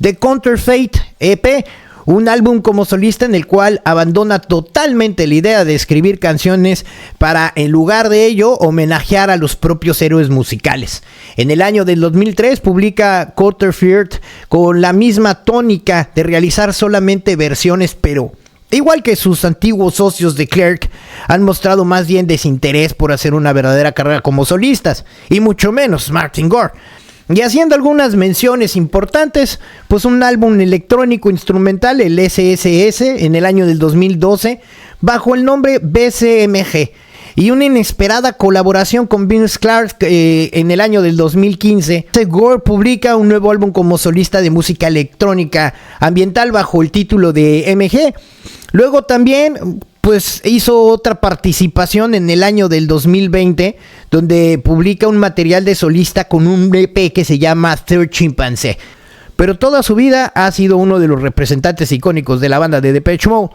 The Counterfeit EP, un álbum como solista en el cual abandona totalmente la idea de escribir canciones para, en lugar de ello, homenajear a los propios héroes musicales. En el año del 2003 publica Counterfeit con la misma tónica de realizar solamente versiones, pero igual que sus antiguos socios de Clerk, han mostrado más bien desinterés por hacer una verdadera carrera como solistas, y mucho menos Martin Gore. Y haciendo algunas menciones importantes, pues un álbum electrónico instrumental, el SSS, en el año del 2012, bajo el nombre BCMG, y una inesperada colaboración con Vince Clarke en el año del 2015. Gore publica un nuevo álbum como solista de música electrónica ambiental bajo el título de MG. Luego también pues hizo otra participación en el año del 2020, donde publica un material de solista con un EP que se llama Third Chimpanzee. Pero toda su vida ha sido uno de los representantes icónicos de la banda de Depeche Mode.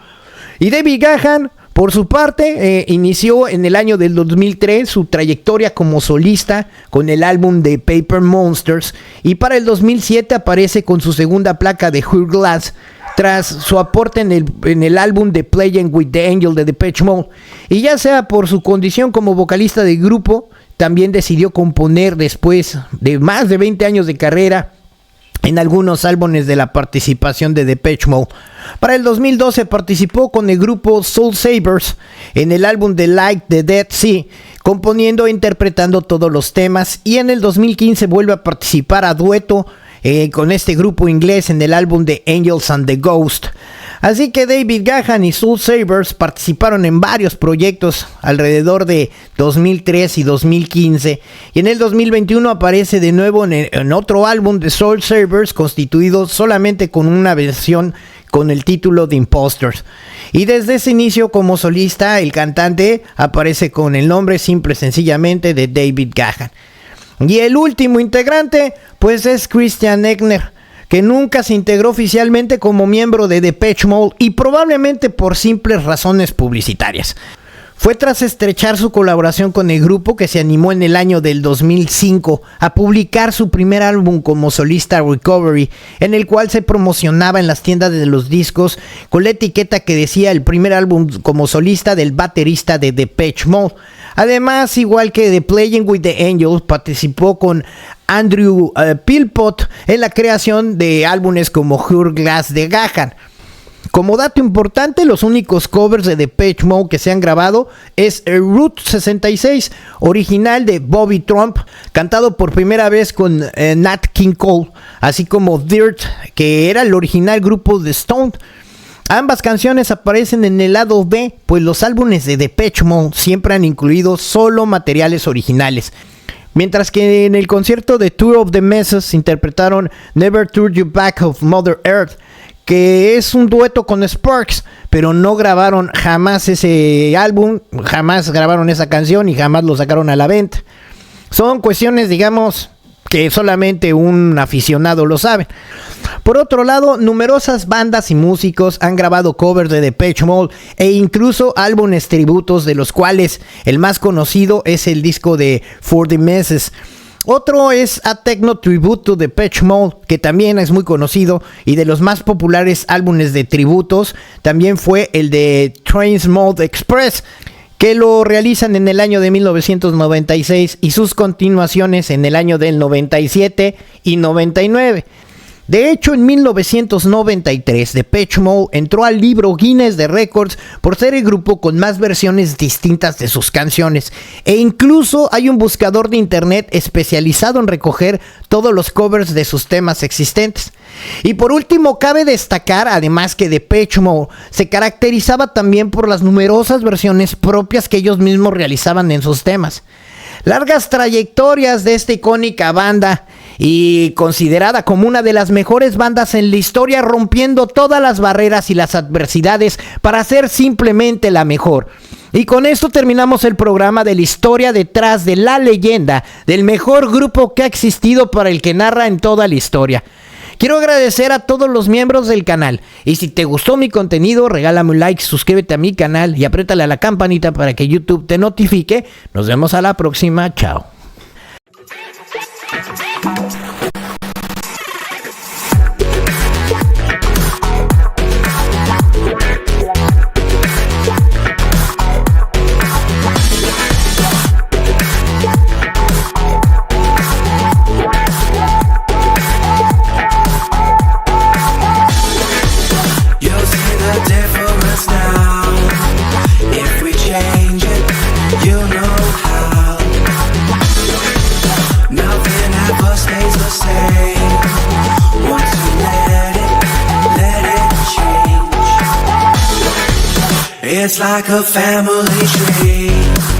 Y David Gahan, por su parte, inició en el año del 2003 su trayectoria como solista con el álbum de Paper Monsters, y para el 2007 aparece con su segunda placa de Hourglass, tras su aporte en el álbum de Playing with the Angel de Depeche Mode. Y ya sea por su condición como vocalista del grupo, también decidió componer después de más de 20 años de carrera en algunos álbumes de la participación de Depeche Mode. Para el 2012 participó con el grupo Soul Savers en el álbum de Like the Dead Sea, componiendo e interpretando todos los temas, y en el 2015 vuelve a participar a dueto con este grupo inglés en el álbum de Angels and the Ghost. Así que David Gahan y Soul Savers participaron en varios proyectos alrededor de 2003 y 2015, y en el 2021 aparece de nuevo en otro álbum de Soul Savers, constituido solamente con una versión con el título de Imposters. Y desde ese inicio como solista, el cantante aparece con el nombre simple y sencillamente de David Gahan. Y el último integrante pues es Christian Eigner, que nunca se integró oficialmente como miembro de Depeche Mode, y probablemente por simples razones publicitarias. Fue tras estrechar su colaboración con el grupo que se animó en el año del 2005 a publicar su primer álbum como solista, Recovery, en el cual se promocionaba en las tiendas de los discos con la etiqueta que decía el primer álbum como solista del baterista de Depeche Mode. Además, igual que The Playing with the Angels, participó con Andrew Philpott en la creación de álbumes como Hourglass de Gahan. Como dato importante, los únicos covers de Depeche Mode que se han grabado es el Route 66, original de Bobby Trump, cantado por primera vez con Nat King Cole, así como Dirt, que era el original grupo de Stone. Ambas canciones aparecen en el lado B, pues los álbumes de Depeche Mode siempre han incluido solo materiales originales. Mientras que en el concierto de Tour of the Messes interpretaron Never Turn You Back of Mother Earth, que es un dueto con Sparks, pero no grabaron jamás ese álbum, jamás grabaron esa canción y jamás lo sacaron a la venta. Son cuestiones, digamos, que solamente un aficionado lo sabe. Por otro lado, numerosas bandas y músicos han grabado covers de Depeche Mode e incluso álbumes tributos, de los cuales el más conocido es el disco de For the Messes. Otro es A Techno Tribute to Depeche Mode, que también es muy conocido, y de los más populares álbumes de tributos también fue el de Trans Mode Express, que lo realizan en el año de 1996 y sus continuaciones en el año del 97 y 99. De hecho, en 1993, Depeche Mode entró al libro Guinness de Records por ser el grupo con más versiones distintas de sus canciones. E incluso hay un buscador de internet especializado en recoger todos los covers de sus temas existentes. Y por último, cabe destacar además que Depeche Mode se caracterizaba también por las numerosas versiones propias que ellos mismos realizaban en sus temas. Largas trayectorias de esta icónica banda y considerada como una de las mejores bandas en la historia, rompiendo todas las barreras y las adversidades para ser simplemente la mejor. Y con esto terminamos el programa de la historia detrás de la leyenda del mejor grupo que ha existido para el que narra en toda la historia. Quiero agradecer a todos los miembros del canal. Y si te gustó mi contenido, regálame un like, suscríbete a mi canal y apriétale a la campanita para que YouTube te notifique. Nos vemos a la próxima. Chao. It's like a family tree.